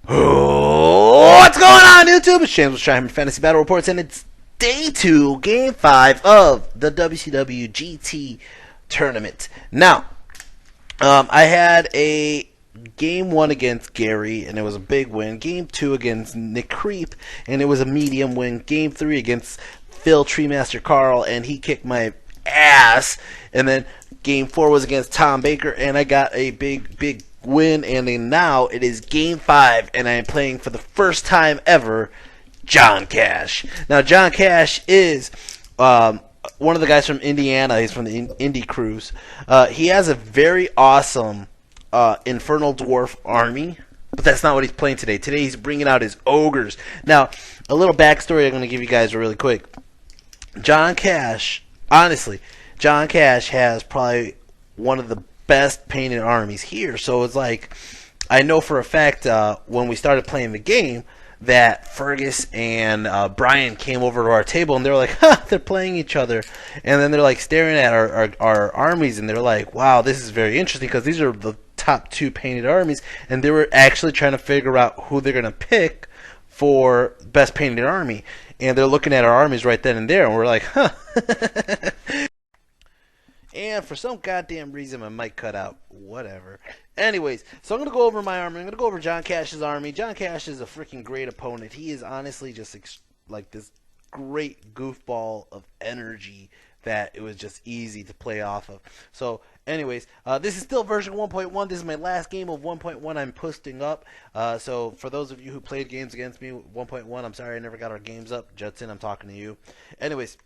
What's going on, YouTube? It's James with ChiHammer Fantasy Battle Reports, and it's Day 2, Game 5 of the WCW GT Tournament. Now, I had a Game 1 against Gary, and it was a big win. Game 2 against Nick Creep, and it was a medium win. Game 3 against Phil Treemaster Carl, and he kicked my ass. And then Game 4 was against Tom Baker, and I got a big win. And then now it is Game 5, and I am playing for the first time ever John Cash. Now, John Cash is one of the guys from Indiana. He's from the Indie Cruise. He has a very awesome Infernal Dwarf army, but that's not what he's playing today. Today he's bringing out his ogres. Now, a little backstory I'm going to give you guys really quick. John Cash, honestly, John Cash has probably one of the best painted armies here. So it's like, I know for a fact when we started playing the game that Fergus and Brian came over to our table, and they were like, huh, they're playing each other. And then they're like staring at our armies, and they're like, wow, this is very interesting, because these are the top 2 painted armies, and they were actually trying to figure out who they're going to pick for best painted army. And they're looking at our armies right then and there, and we're like, huh. And for some goddamn reason, my mic cut out. Whatever. Anyways, so I'm going to go over my army. I'm going to go over John Cash's army. John Cash is a freaking great opponent. He is honestly just like this great goofball of energy that it was just easy to play off of. So, anyways, this is still version 1.1. This is my last game of 1.1 I'm posting up. So, for those of you who played games against me, 1.1, I'm sorry I never got our games up. Judson, I'm talking to you. Anyways,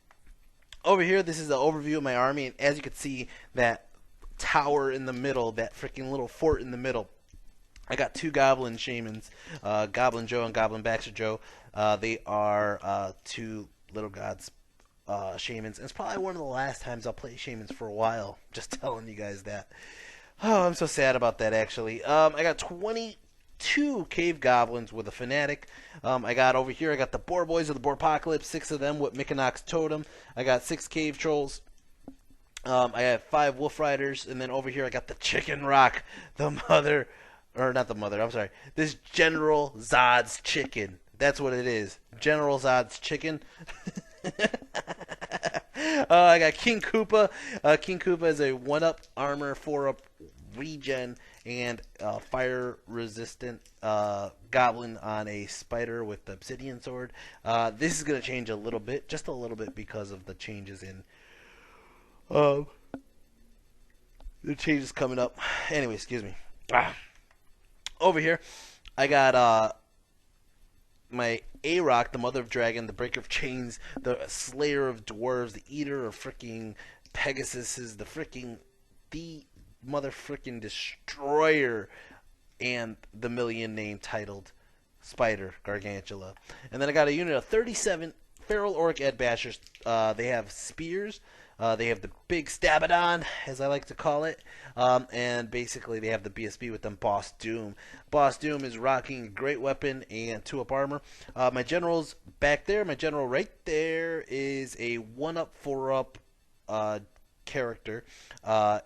over here, this is the overview of my army, and as you can see, that tower in the middle, that freaking little fort in the middle, I got 2 Goblin Shamans, Goblin Joe and Goblin Baxter Joe. They are 2 Little Gods Shamans, and it's probably one of the last times I'll play Shamans for a while, just telling you guys that. Oh, I'm so sad about that, actually. I got 22 Cave Goblins with a Fanatic. I got over here, I got the Boar Boys of the Boarpocalypse, 6 of them with Micanox Totem. I got 6 Cave Trolls. I have 5 Wolf Riders, and then over here I got the Chicken Rock, the mother, or not the mother, I'm sorry, this General Zod's Chicken. That's what it is, General Zod's Chicken. I got King Koopa. King Koopa is a 1-up armor, 4-up regen, and fire-resistant goblin on a spider with the obsidian sword. This is going to change a little bit, just a little bit, because of the changes in the changes coming up. Anyway, excuse me. Over here, I got my A-Rock, the Mother of Dragon, the Breaker of Chains, the Slayer of Dwarves, the Eater of freaking Pegasuses, the Mother freaking Destroyer, and the million name titled Spider Gargantula. And then I got a unit of 37 Feral Orc Ed Bashers. They have spears. They have the big Stabadon, as I like to call it. And basically they have the BSB with them, Boss Doom. Boss Doom is rocking a great weapon and 2-up armor. My general's back there. My general right there is a 1-up, 4-up character.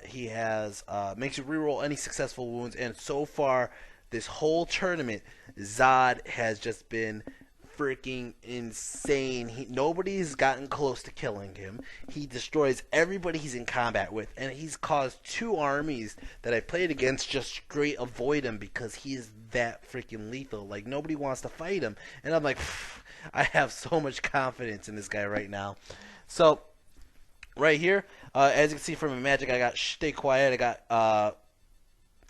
He has makes you reroll any successful wounds, and so far this whole tournament, Zod has just been freaking insane. Nobody's gotten close to killing him. He destroys everybody he's in combat with, and he's caused 2 armies that I played against just straight avoid him because he is that freaking lethal. Like, nobody wants to fight him, and I'm like, I have so much confidence in this guy right now. So right here, as you can see from my magic, I got Stay Quiet, I got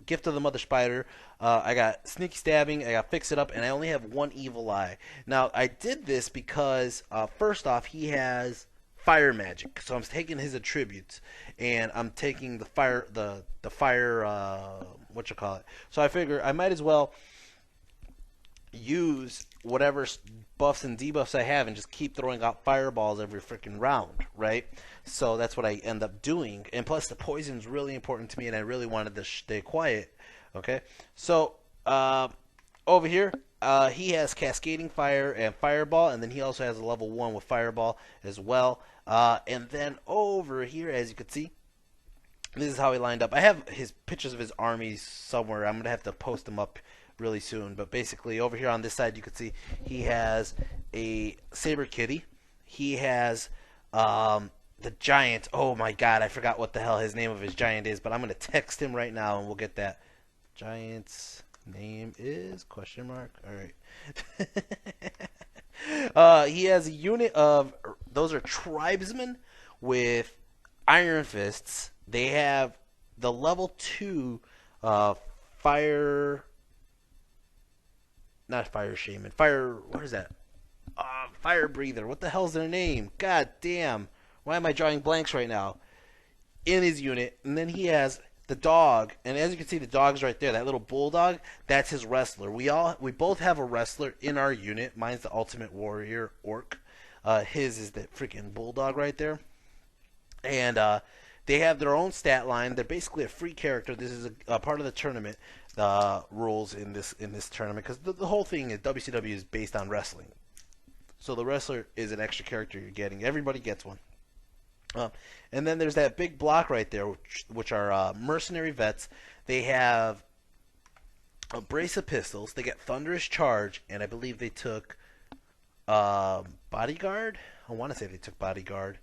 Gift of the Mother Spider, I got Sneaky Stabbing, I got Fix It Up, and I only have 1 Evil Eye. Now, I did this because, first off, he has fire magic, so I'm taking his attributes, and I'm taking the fire, whatchamacallit. So I figure I might as well use whatever buffs and debuffs I have and just keep throwing out fireballs every freaking round, right? So that's what I end up doing. And plus the poison's really important to me, and I really wanted to stay quiet. Okay, so over here he has Cascading Fire and Fireball, and then he also has a level 1 with Fireball as well. And then over here, as you can see, this is how he lined up. I have his pictures of his armies somewhere. I'm gonna have to post them up really soon. But basically, over here on this side, you can see he has a Saber Kitty. He has the giant. Oh my God, I forgot what the hell his name of his giant is, but I'm gonna text him right now and we'll get that. Giant's name is question mark. All right. He has a unit of those are tribesmen with iron fists. They have the level 2 fire, not fire shaman, fire. What is that? Fire breather. What the hell's their name? God damn. Why am I drawing blanks right now? In his unit, and then he has the dog, and as you can see, the dog's right there. That little bulldog, that's his wrestler. We both have a wrestler in our unit. Mine's the Ultimate Warrior Orc. His is the freaking bulldog right there. And they have their own stat line. They're basically a free character. This is a part of the tournament rules in this tournament, because the whole thing is WCW is based on wrestling. So the wrestler is an extra character you're getting. Everybody gets one. And then there's that big block right there, which are mercenary vets. They have a brace of pistols. They get Thunderous Charge, and I believe they took Bodyguard. I want to say they took Bodyguard.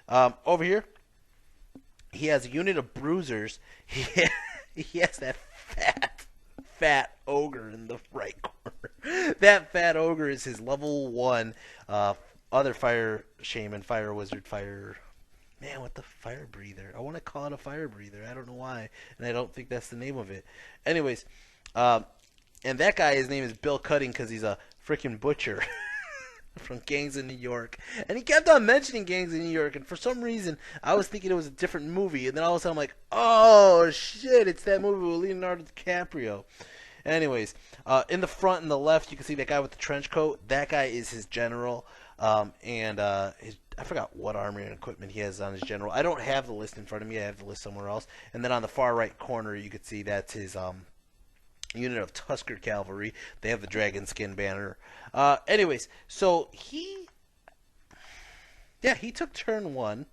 Over here, he has a unit of bruisers. He has that fat ogre in the right corner. That fat ogre is his level 1 other fire shaman, fire wizard, fire... Man, what the fire breather? I want to call it a fire breather. I don't know why, and I don't think that's the name of it. Anyways, and that guy, his name is Bill Cutting, because he's a freaking butcher from Gangs of New York. And he kept on mentioning Gangs of New York, and for some reason, I was thinking it was a different movie, and then all of a sudden I'm like, oh shit, it's that movie with Leonardo DiCaprio. Anyways, in the front and the left, you can see that guy with the trench coat. That guy is his general, and I forgot what armor and equipment he has on his general. I don't have the list in front of me. I have the list somewhere else. And then on the far right corner, you can see that's his unit of Tusker Cavalry. They have the dragon skin banner. Anyways, so he took turn 1.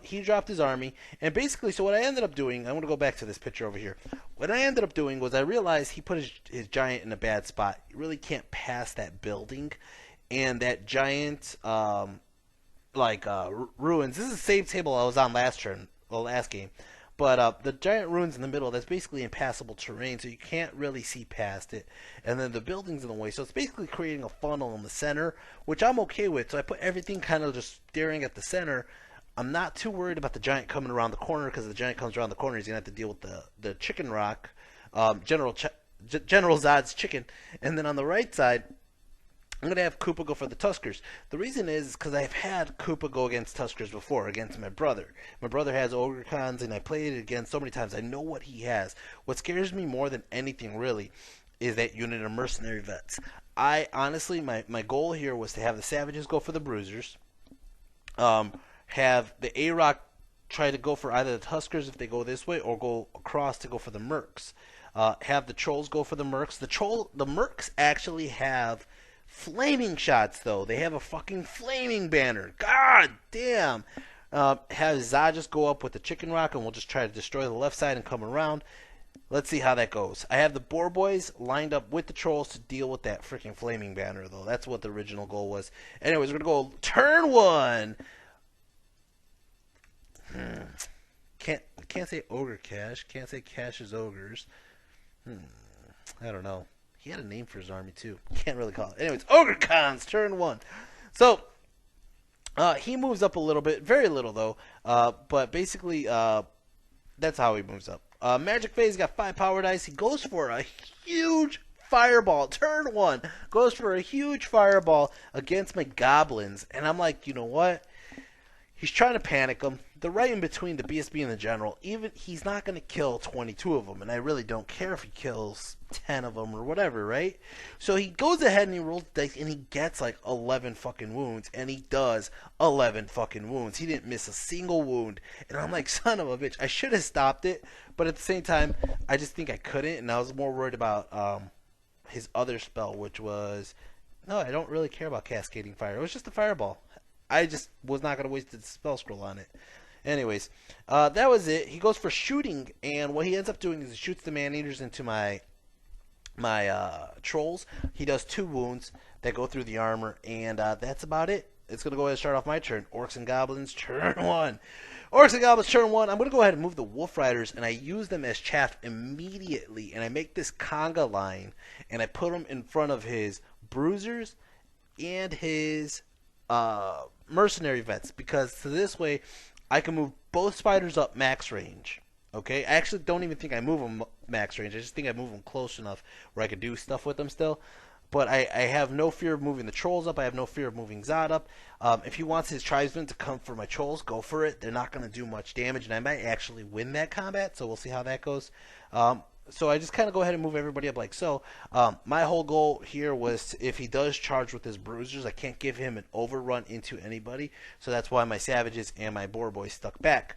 He dropped his army, and basically, so what I ended up doing, I'm going to go back to this picture over here. What I ended up doing was I realized he put his giant in a bad spot. You really can't pass that building, and that giant, ruins. This is the same table I was on last game, but the giant ruins in the middle, that's basically impassable terrain, so you can't really see past it, and then the building's in the way, so it's basically creating a funnel in the center, which I'm okay with. So I put everything kind of just staring at the center. I'm not too worried about the giant coming around the corner, because the giant comes around the corner, he's going to have to deal with the chicken rock, General Zod's chicken. And then on the right side, I'm going to have Koopa go for the Tuskers. The reason is because I've had Koopa go against Tuskers before, against my brother. My brother has Ogre Cons, and I played it again so many times. I know what he has. What scares me more than anything, really, is that unit of mercenary vets. I honestly, my goal here was to have the Savages go for the Bruisers, have the A-Rock try to go for either the Tuskers if they go this way, or go across to go for the Mercs. Have the Trolls go for the Mercs. The Mercs actually have flaming shots, though. They have a fucking flaming banner. God damn. Have Zod just go up with the chicken rock, and we'll just try to destroy the left side and come around. Let's see how that goes. I have the Boar Boys lined up with the Trolls to deal with that freaking flaming banner, though. That's what the original goal was. Anyways, we're going to go turn 1. Can't say Ogre Cash. Can't say Cash's Ogres. I don't know. He had a name for his army, too. Can't really call it. Anyways, Ogre Cons, turn 1. So, he moves up a little bit. Very little, though. But basically, that's how he moves up. Magic Phase got 5 power dice. He goes for a huge fireball. Turn 1. Goes for a huge fireball against my goblins. And I'm like, you know what? He's trying to panic them. They're right in between the BSB and the General. Even he's not going to kill 22 of them, and I really don't care if he kills 10 of them or whatever, right? So he goes ahead and he rolls the dice, and he gets like 11 fucking wounds, and he does 11 fucking wounds. He didn't miss a single wound, and I'm like, son of a bitch. I should have stopped it, but at the same time, I just think I couldn't, and I was more worried about his other spell, which was, no, I don't really care about Cascading Fire. It was just a fireball. I just was not going to waste the spell scroll on it. Anyways, that was it. He goes for shooting, and what he ends up doing is he shoots the man-eaters into my my trolls. He does 2 wounds that go through the armor, and that's about it. It's going to go ahead and start off my turn. Orcs and Goblins, turn 1. Orcs and Goblins, turn 1. I'm going to go ahead and move the Wolf Riders, and I use them as chaff immediately. And I make this conga line, and I put them in front of his Bruisers and his Mercenary Vets. Because to this way, I can move both spiders up max range. Okay? I actually don't even think I move them max range. I just think I move them close enough where I could do stuff with them still. But I have no fear of moving the trolls up. I have no fear of moving Zod up. If he wants his tribesmen to come for my trolls, go for it. They're not going to do much damage, and I might actually win that combat, so we'll see how that goes. So I just kind of go ahead and move everybody up like so. My whole goal here was if he does charge with his Bruisers, I can't give him an overrun into anybody. So that's why my Savages and my Boar Boys stuck back.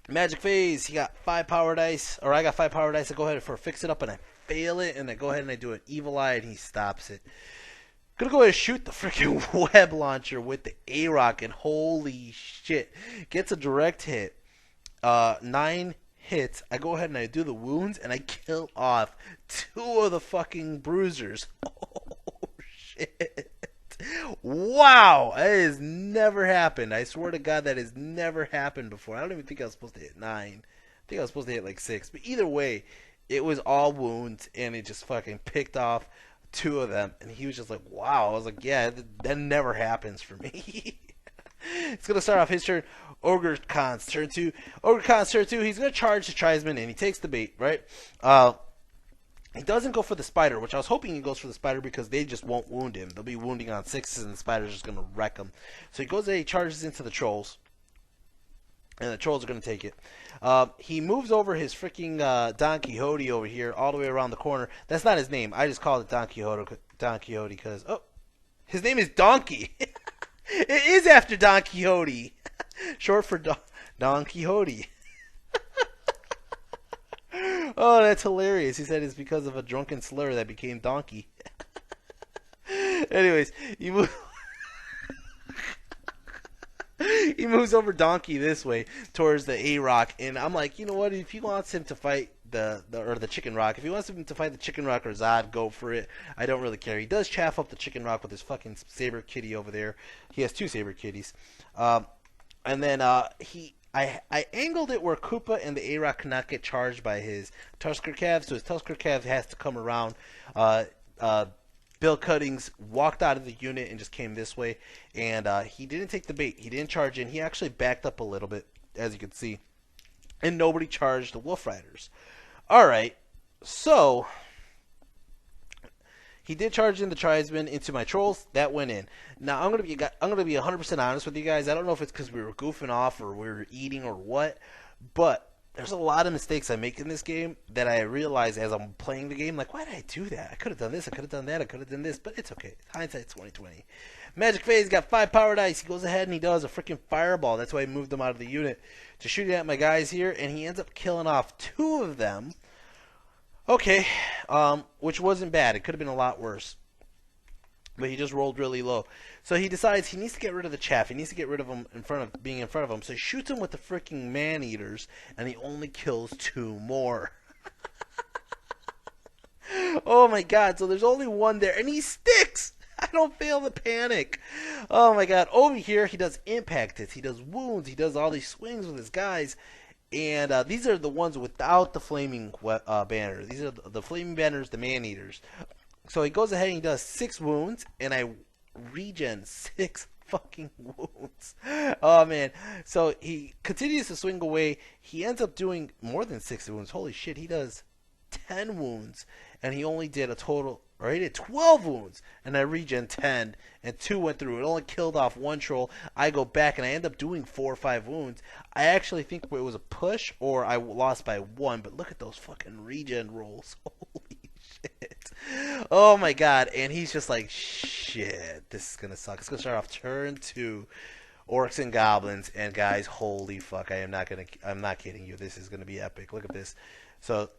Magic Phase, he got 5 power dice, or I got 5 power dice. I go ahead for Fix It Up, and I fail it, and I go ahead and I do an Evil Eye, and he stops it. Gonna go ahead and shoot the freaking web launcher with the A-Rock, and holy shit, gets a direct hit. 9 hits. I go ahead and I do the wounds, and I kill off 2 of the fucking Bruisers. Oh shit. Wow, that has never happened. I swear to God, that has never happened before. I don't even think I was supposed to hit 9. I think I was supposed to hit like 6. But either way, it was all wounds, and it just fucking picked off 2 of them. And he was just like, wow. I was like, yeah, that never happens for me. It's going to start off his turn. Ogre Khan's turn 2. Ogre Khan's turn 2. He's going to charge the tribesman, and he takes the bait, right? He doesn't go for the spider, which I was hoping he goes for the spider because they just won't wound him. They'll be wounding on 6s, and the spider's just going to wreck him. So he goes there, he charges into the trolls, and the trolls are going to take it. He moves over his freaking Don Quixote over here all the way around the corner. That's not his name. I just called it Don Quixote because, oh, his name is Donkey. It is after Don Quixote. Short for Don Quixote. Oh, that's hilarious. He said it's because of a drunken slur that became donkey. Anyways, he moves over Donkey this way towards the A-Rock, and I'm like, you know what? If he wants him to fight the Chicken Rock, if he wants him to fight the Chicken Rock or Zod, go for it. I don't really care. He does chaff up the Chicken Rock with his fucking Saber Kitty over there. He has 2 Saber Kitties, and then I angled it where Koopa and the A-Rock cannot get charged by his Tusker Cav, so his Tusker Cav has to come around. Bill Cuttings walked out of the unit and just came this way, and he didn't take the bait. He didn't charge in. He actually backed up a little bit, as you can see, and nobody charged the Wolf Riders. All right, so he did charge in the tribesmen into my trolls. That went in. Now I'm gonna be 100% honest with you guys. I don't know if it's because we were goofing off or we were eating or what, but there's a lot of mistakes I make in this game that I realize as I'm playing the game. Like, why did I do that? I could have done this. I could have done that. I could have done this. But it's okay. Hindsight's 20/20. Magic Phase got 5 power dice. He goes ahead and he does a freaking fireball. That's why I moved him out of the unit to shoot at my guys here, and he ends up killing off 2 of them. Okay, which wasn't bad. It could have been a lot worse. But he just rolled really low. So he decides he needs to get rid of the chaff. He needs to get rid of him being in front of him. So he shoots him with the freaking man-eaters, and he only kills 2 more. Oh my god, so there's only 1 there, and he sticks! I don't fail the panic. Oh my god, over here he does impact hits, he does wounds, he does all these swings with his guys. And these are the ones without the flaming banner. These are the flaming banners, the man-eaters. So he goes ahead and he does 6 wounds, and I regen 6 fucking wounds. Oh man. So he continues to swing away. He ends up doing more than 6 wounds. Holy shit, he does 10 wounds, and he only did a total, or he did 12 wounds, and I regen 10, and 2 went through. It only killed off 1 troll. I go back, and I end up doing 4 or 5 wounds. I actually think it was a push, or I lost by 1, but look at those fucking regen rolls. Holy shit. Oh my god, and he's just like, shit, this is gonna suck. It's gonna start off turn 2, Orcs and Goblins, and guys, holy fuck, I'm not kidding you. This is gonna be epic. Look at this. So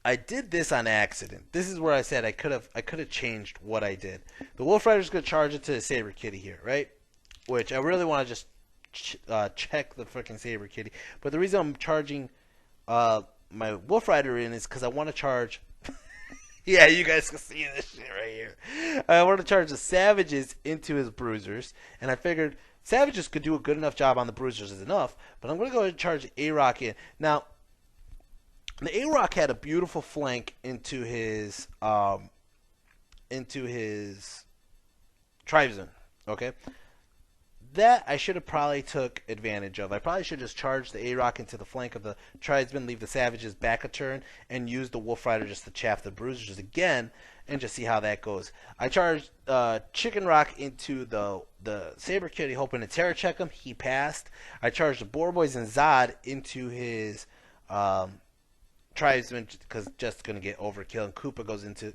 I did this on accident. This is where I said I could have changed what I did. The Wolf Rider's gonna charge into the Saber Kitty here, right? Which I really want to just check the freaking Saber Kitty. But the reason I'm charging my my Wolf Rider in is because I want to charge. Yeah, you guys can see this shit right here. I want to charge the Savages into his Bruisers, and I figured Savages could do a good enough job on the Bruisers is enough, but I'm going to go ahead and charge A-Rock in. Now, the A-Rock had a beautiful flank into his Tribesman, okay? That I should have probably took advantage of. I probably should just charge the A-Rock into the flank of the Tribesman, leave the Savages back a turn, and use the Wolf Rider just to chaff the Bruisers again, and just see how that goes. I charged Chicken Rock into the Saber Kitty, hoping to terror check him. He passed. I charged the Boar Boys and Zod into his Tribesman because just gonna get overkill, and Koopa goes into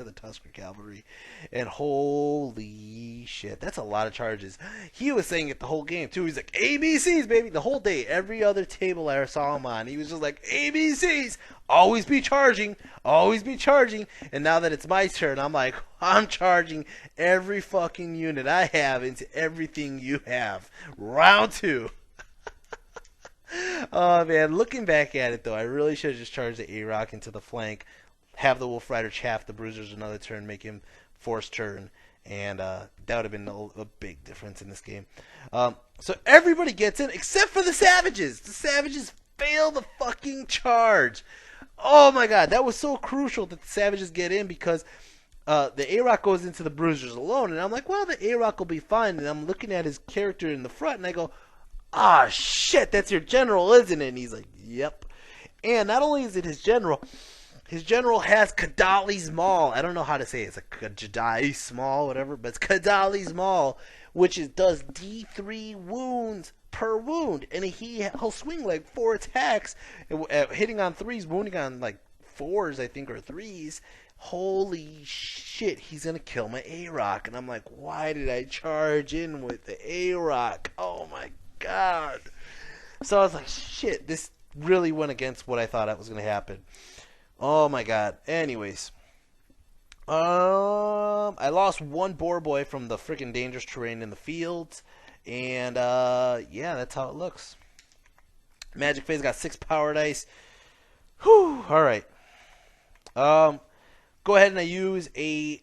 the Tusker Cavalry, and holy shit, that's a lot of charges. He was saying it the whole game too. He's like ABCs, baby, the whole day. Every other table I saw him on, he was just like ABCs. Always be charging, always be charging. And now that it's my turn, I'm like, I'm charging every fucking unit I have into everything you have. Round 2. Oh man, looking back at it though, I really should have just charged the A-Rock into the flank, have the Wolf Rider chaff the Bruisers another turn, make him force turn, and that would have been a big difference in this game. So everybody gets in except for the Savages. The Savages fail the fucking charge. Oh my god, that was so crucial that the Savages get in because the A-Rock goes into the Bruisers alone, and I'm like, well, the A-Rock will be fine. And I'm looking at his character in the front, and I go, ah, shit, that's your general, isn't it? And he's like, yep. And not only is it his general has Kadali's Maul. I don't know how to say it. It's like Kadali's Maul, whatever, but it's Kadali's Maul, which does D3 wounds per wound. And he'll swing like 4 attacks, hitting on 3s, wounding on like 4s, I think, or 3s. Holy shit, he's going to kill my A-Rock. And I'm like, why did I charge in with the A-Rock? Oh my god. So I was like, shit, this really went against what I thought was going to happen. Oh my god. Anyways, I lost one Boar Boy from the freaking dangerous terrain in the fields, and yeah, that's how it looks. Magic Phase got 6 power dice. Whew. All right. Go ahead and I use a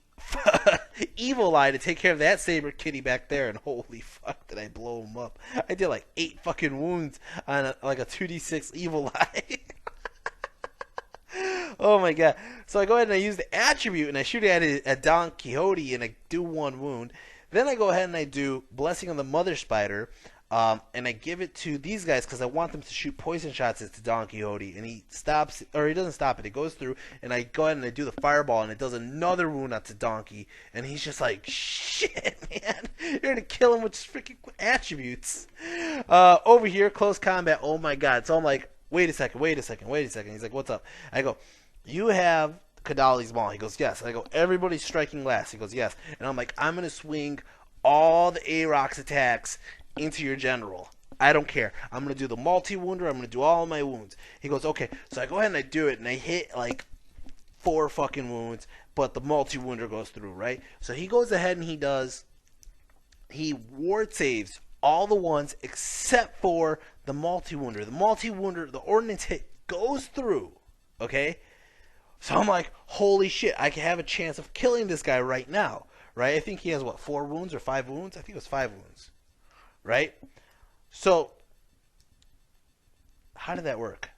Evil Eye to take care of that Saber Kitty back there, and holy fuck, did I blow him up. I did like 8 fucking wounds on like a 2d6 Evil Eye. Oh my god. So I go ahead and I use the attribute, and I shoot at Don Quixote, and I do 1 wound. Then I go ahead and I do Blessing on the Mother Spider, and I give it to these guys because I want them to shoot poison shots at Don Quixote, and he stops, or he doesn't stop it, it goes through, and I go ahead and I do the fireball, and it does another wound out to Donkey, and he's just like, shit, man, you're gonna kill him with just freaking attributes. Over here, close combat, oh my god. So I'm like, wait a second. He's like, what's up? I go, you have Kadali's Maul. He goes, yes. I go, everybody's striking last. He goes, yes. And I'm like, I'm going to swing all the A-Rock's attacks into your general. I don't care. I'm going to do the multi-wounder. I'm going to do all of my wounds. He goes, okay. So I go ahead and I do it, and I hit like 4 fucking wounds, but the multi-wounder goes through, right? So he goes ahead and he ward saves all the ones except for the multi-wounder. The multi-wounder, the ordnance hit goes through, okay? So I'm like, holy shit, I can have a chance of killing this guy right now, right? I think he has, what, 4 wounds or 5 wounds? I think it was 5 wounds, right? So, how did that work?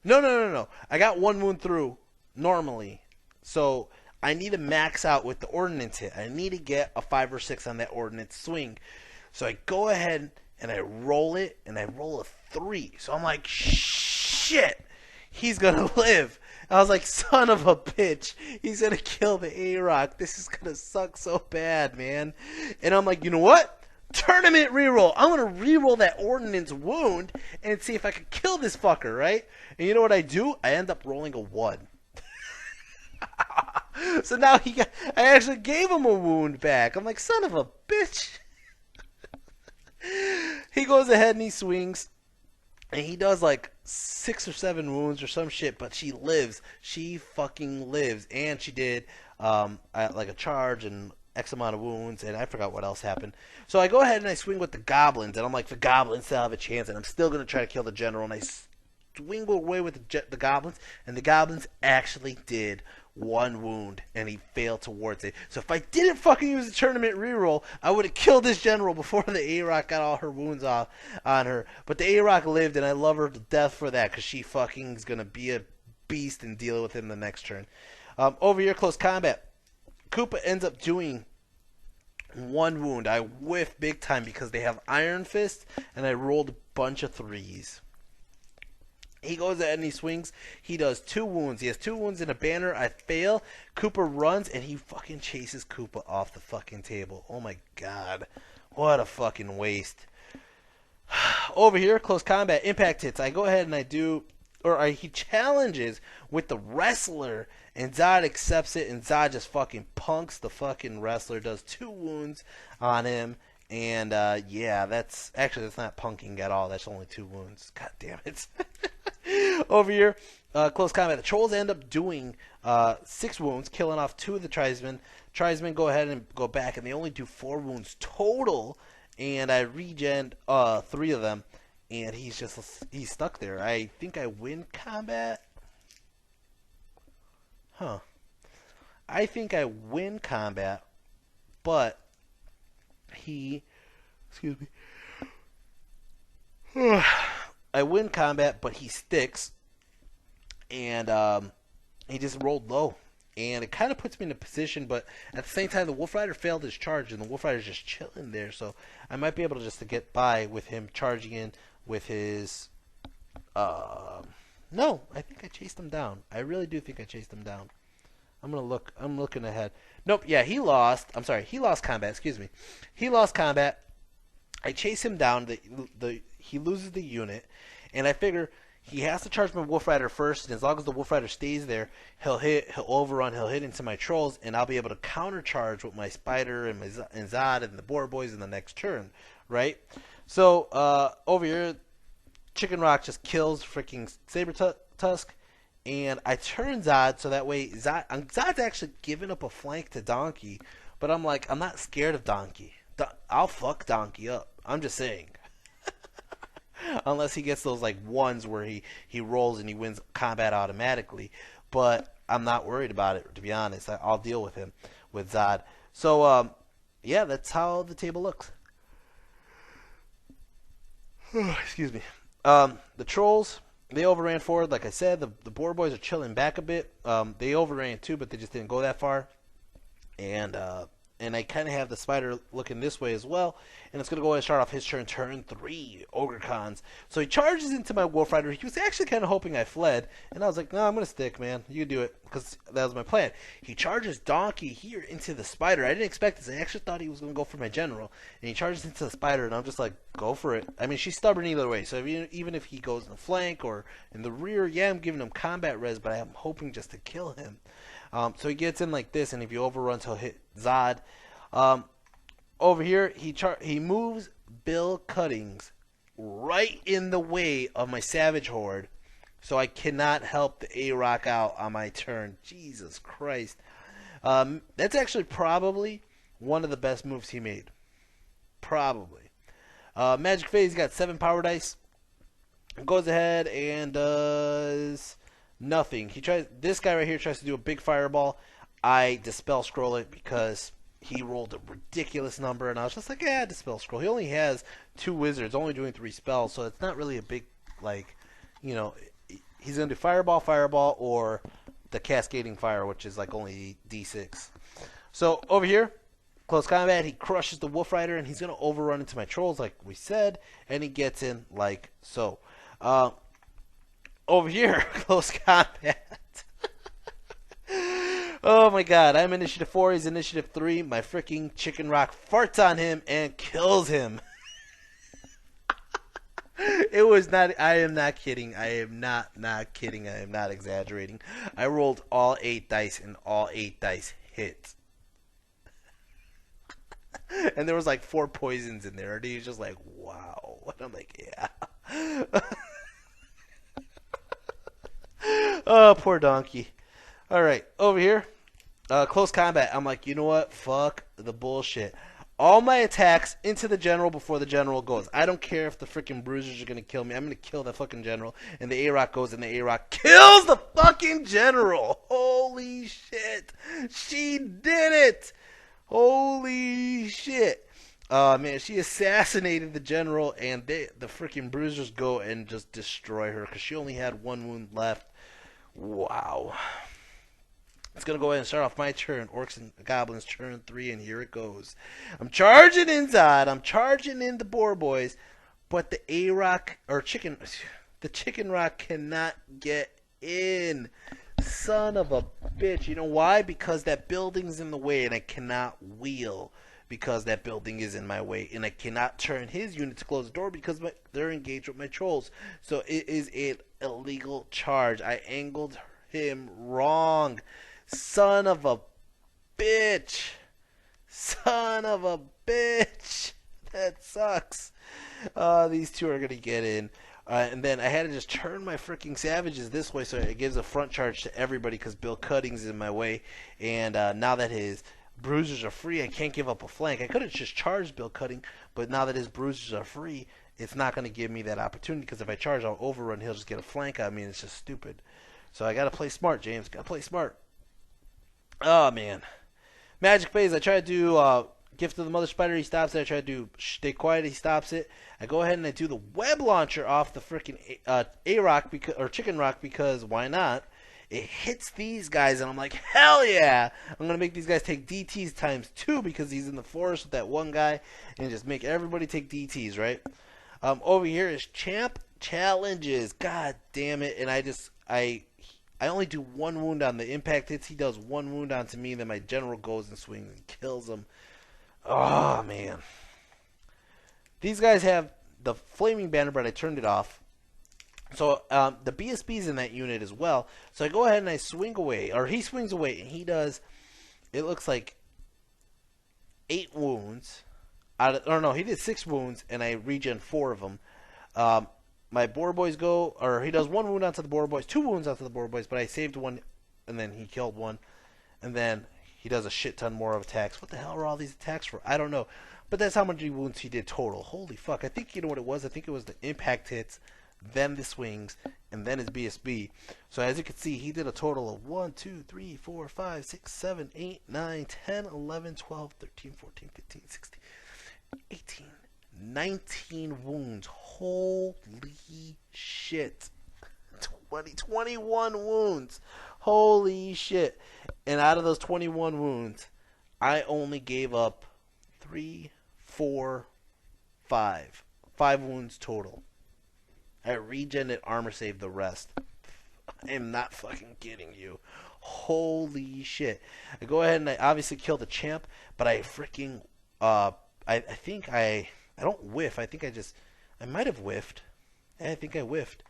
No. I got 1 wound through normally. So, I need to max out with the ordnance hit. I need to get a 5 or 6 on that ordnance swing. So, I go ahead and I roll it, and I roll a 3. So, I'm like, shit, he's going to live. I was like, son of a bitch, he's going to kill the A-Rock. This is going to suck so bad, man. And I'm like, you know what? Tournament reroll. I'm going to reroll that ordnance wound and see if I can kill this fucker, right? And you know what I do? I end up rolling a 1. So now I actually gave him a wound back. I'm like, son of a bitch. He goes ahead and he swings. And he does like 6 or 7 wounds or some shit, but she lives. She fucking lives. And she did like a charge and X amount of wounds, and I forgot what else happened. So I go ahead and I swing with the goblins, and I'm like, the goblins still have a chance, and I'm still going to try to kill the general, and I swingle away with the goblins, and the goblins actually did 1 wound, and he failed towards it. So if I didn't fucking use the tournament reroll, I would have killed this general before the A-Rock got all her wounds off on her. But the A-Rock lived, and I love her to death for that, because she fucking is going to be a beast and deal with him the next turn. Over here, close combat. Koopa ends up doing 1 wound. I whiff big time because they have Iron Fist, and I rolled a bunch of 3s. He goes ahead and he swings. He does 2 wounds. He has 2 wounds in a banner. I fail. Koopa runs, and he fucking chases Koopa off the fucking table. Oh my god. What a fucking waste. Over here, close combat, impact hits. I go ahead and I do, he challenges with the wrestler, and Zod accepts it, and Zod just fucking punks the fucking wrestler, does 2 wounds on him. And, yeah, that's not punking at all. That's only 2 wounds. God damn it. Over here, close combat. The trolls end up doing 6 wounds, killing off 2 of the tribesmen. Tribesmen go ahead and go back, and they only do 4 wounds total. And I regen 3 of them, and he's stuck there. I think I win combat. Huh. I think I win combat, but excuse me. I win combat, but he sticks, and he just rolled low, and it kind of puts me in a position. But at the same time, the Wolf Rider failed his charge, and the Wolf Rider's just chilling there, so I might be able to get by with him charging in with his. No, I think I chased him down. I really do think I chased him down. I'm looking ahead. Nope. Yeah, he lost. I'm sorry. He lost combat. Excuse me. He lost combat. I chase him down. He loses the unit, and I figure he has to charge my Wolf Rider first. And as long as the Wolf Rider stays there, he'll overrun. He'll hit into my trolls, and I'll be able to countercharge with my Spider and Zod and the Boar Boys in the next turn, right? So over here, Chicken Rock just kills freaking Saber Tusk. And I turn Zod so that way Zod's actually giving up a flank to Donkey, but I'm like, I'm not scared of Donkey. I'll fuck Donkey up. I'm just saying. Unless he gets those like ones where he rolls and he wins combat automatically. But I'm not worried about it, to be honest. I'll deal with him with Zod. So yeah, that's how the table looks. Excuse me. The trolls, they overran forward, like I said. The Boar Boys are chilling back a bit. They overran too, but they just didn't go that far. And I kind of have the Spider looking this way as well. And it's going to go ahead and start off his turn 3, Ogre Cons. So he charges into my Wolf Rider. He was actually kind of hoping I fled. And I was like, no, I'm going to stick, man. You do it. Because that was my plan. He charges Donkey here into the Spider. I didn't expect this. I actually thought he was going to go for my General. And he charges into the Spider. And I'm just like, go for it. I mean, she's stubborn either way. So even if he goes in the flank or in the rear, yeah, I'm giving him combat res. But I'm hoping just to kill him. So he gets in like this, and if he overruns, he'll hit Zod. Over here, he moves Bill Cuttings right in the way of my Savage Horde, so I cannot help the A-Rock out on my turn. Jesus Christ. That's actually probably one of the best moves he made. Probably. Magic Phase got 7 power dice. Goes ahead and does nothing. This guy right here tries to do a big fireball. I dispel scroll it because he rolled a ridiculous number, and I was just like, yeah, dispel scroll. He only has 2 wizards, only doing 3 spells, so it's not really a big, like, you know, he's gonna do fireball, or the cascading fire, which is like only D6. So over here, close combat, he crushes the Wolf Rider, and he's gonna overrun into my trolls, like we said, and he gets in like so. Over here, close combat. Oh my god, I'm initiative 4, he's initiative 3. My freaking Chicken Rock farts on him and kills him. It was not, I am not kidding. I am not kidding. I am not exaggerating. I rolled all 8 dice, and all 8 dice hit. And there was like 4 poisons in there, and he's just like, wow. And I'm like, yeah. Oh, poor donkey. Alright, over here. Close combat. I'm like, you know what? Fuck the bullshit. all my attacks into the general before the general goes. I don't care if the freaking bruisers are gonna kill me. I'm gonna kill that fucking general. And the A-Rock goes, and the A-Rock kills the fucking general. Holy shit. She did it. Holy shit. Man, she assassinated the general, and the freaking bruisers go and just destroy her because she only had one wound left. Wow. It's going to go ahead and start off my turn. Orcs and Goblins turn 3, and here it goes. I'm charging inside. I'm charging in the Boar Boys, but the A-Rock, or Chicken, the Chicken Rock cannot get in. Son of a bitch. You know why? Because that building's in the way, and I cannot wheel because that building is in my way. And I cannot turn his unit to close the door because they're engaged with my trolls. So it is an illegal charge. I angled him wrong. Son of a bitch. Son of a bitch. That sucks. These two are going to get in. And then I had to just turn my freaking savages this way so it gives a front charge to everybody because Bill Cutting's in my way. And now that his bruisers are free, I can't give up a flank. I could have just charged Bill Cutting, but now that his bruisers are free, it's not going to give me that opportunity because if I charge, I'll overrun. He'll just get a flank on me, and it's just stupid. So I got to play smart, James. Got to play smart. Oh, man. Magic phase. I try to do Gift of the Mother Spider. He stops it. I try to do Stay Quiet. He stops it. I go ahead and I do the Web Launcher off the freaking A-Rock or Chicken Rock because why not? It hits these guys, and I'm like, hell yeah! I'm going to make these guys take DTs times 2 because he's in the forest with that one guy and just make everybody take DTs, right? Over here is Champ Challenges. God damn it. And I only do 1 wound on the impact hits. He does 1 wound onto me, and then my general goes and swings and kills him. Oh, man. These guys have the Flaming Banner, but I turned it off. So the BSB's in that unit as well. So I go ahead and I swing away, or he swings away, and he does, it looks like 8 wounds. He did 6 wounds, and I regen 4 of them. My Boar Boys go, or he does 1 wound onto the Boar Boys, 2 wounds onto the Boar Boys, but I saved 1, and then he killed 1. And then he does a shit ton more of attacks. What the hell are all these attacks for? I don't know. But that's how many wounds he did total. Holy fuck. I think you know what it was? I think it was the impact hits, then the swings, and then his BSB. So as you can see, he did a total of 1, 2, 3, 4, 5, 6, 7, 8, 9, 10, 11, 12, 13, 14, 15, 16, 18, 19 wounds. Holy shit. 21 wounds. Holy shit. And out of those 21 wounds, I only gave up 3, 4, 5. 5 wounds total. I regened armor saved the rest. I am not fucking kidding you. Holy shit. I go ahead and I obviously kill the champ, but I freaking I think I don't whiff. I might have whiffed. I think I whiffed.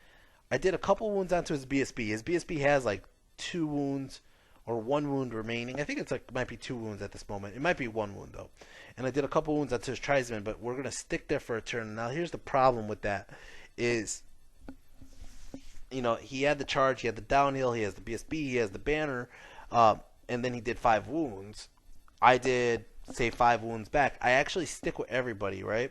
I did a couple wounds onto his BSB. His BSB has like 2 wounds or 1 wound remaining. I think it's like might be 2 wounds at this moment. It might be 1 wound though. And I did a couple wounds onto his tribesman, but we're gonna stick there for a turn. Now here's the problem with that is, you know, he had the charge, he had the downhill, he has the BSB, he has the banner, and then he did 5 wounds. I did say 5 wounds back. I actually stick with everybody, right?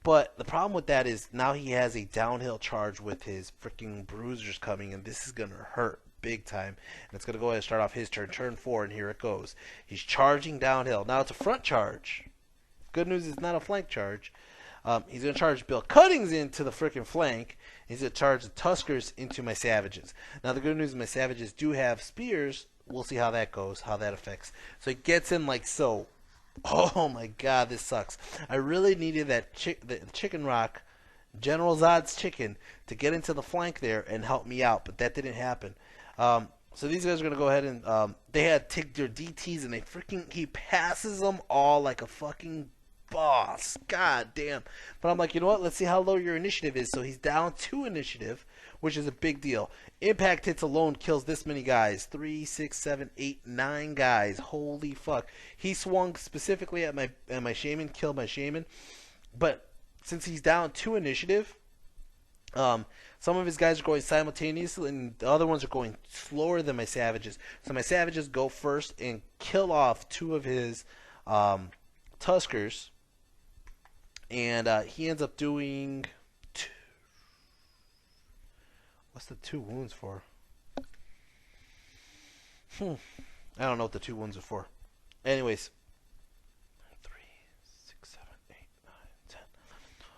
But the problem with that is now he has a downhill charge with his freaking bruisers coming, and this is gonna hurt big time. And it's gonna go ahead and start off his turn 4, and here it goes. He's charging downhill. Now it's a front charge. Good news, it's not a flank charge. He's going to charge Bill Cuttings into the freaking flank. He's going to charge the Tuskers into my Savages. Now, the good news is my Savages do have spears. We'll see how that goes, how that affects. So he gets in like so. Oh, my God, this sucks. I really needed that the Chicken Rock, General Zod's chicken, to get into the flank there and help me out, but that didn't happen. So these guys are going to go ahead and they had to take their DTs, and he passes them all like a fucking boss. God damn. But I'm like, you know what? Let's see how low your initiative is. So he's down 2 initiative, which is a big deal. Impact hits alone kills this many guys. 3, 6, 7, 8, 9 guys. Holy fuck. He swung specifically at my shaman, killed my shaman. But since he's down 2 initiative, some of his guys are going simultaneously, and the other ones are going slower than my Savages. So my Savages go first and kill off 2 of his Tuskers, and he ends up doing what's the 2 wounds for? I don't know what the 2 wounds are for. Anyways, 3, 6, 7, 8, 9, 10, 11, 12,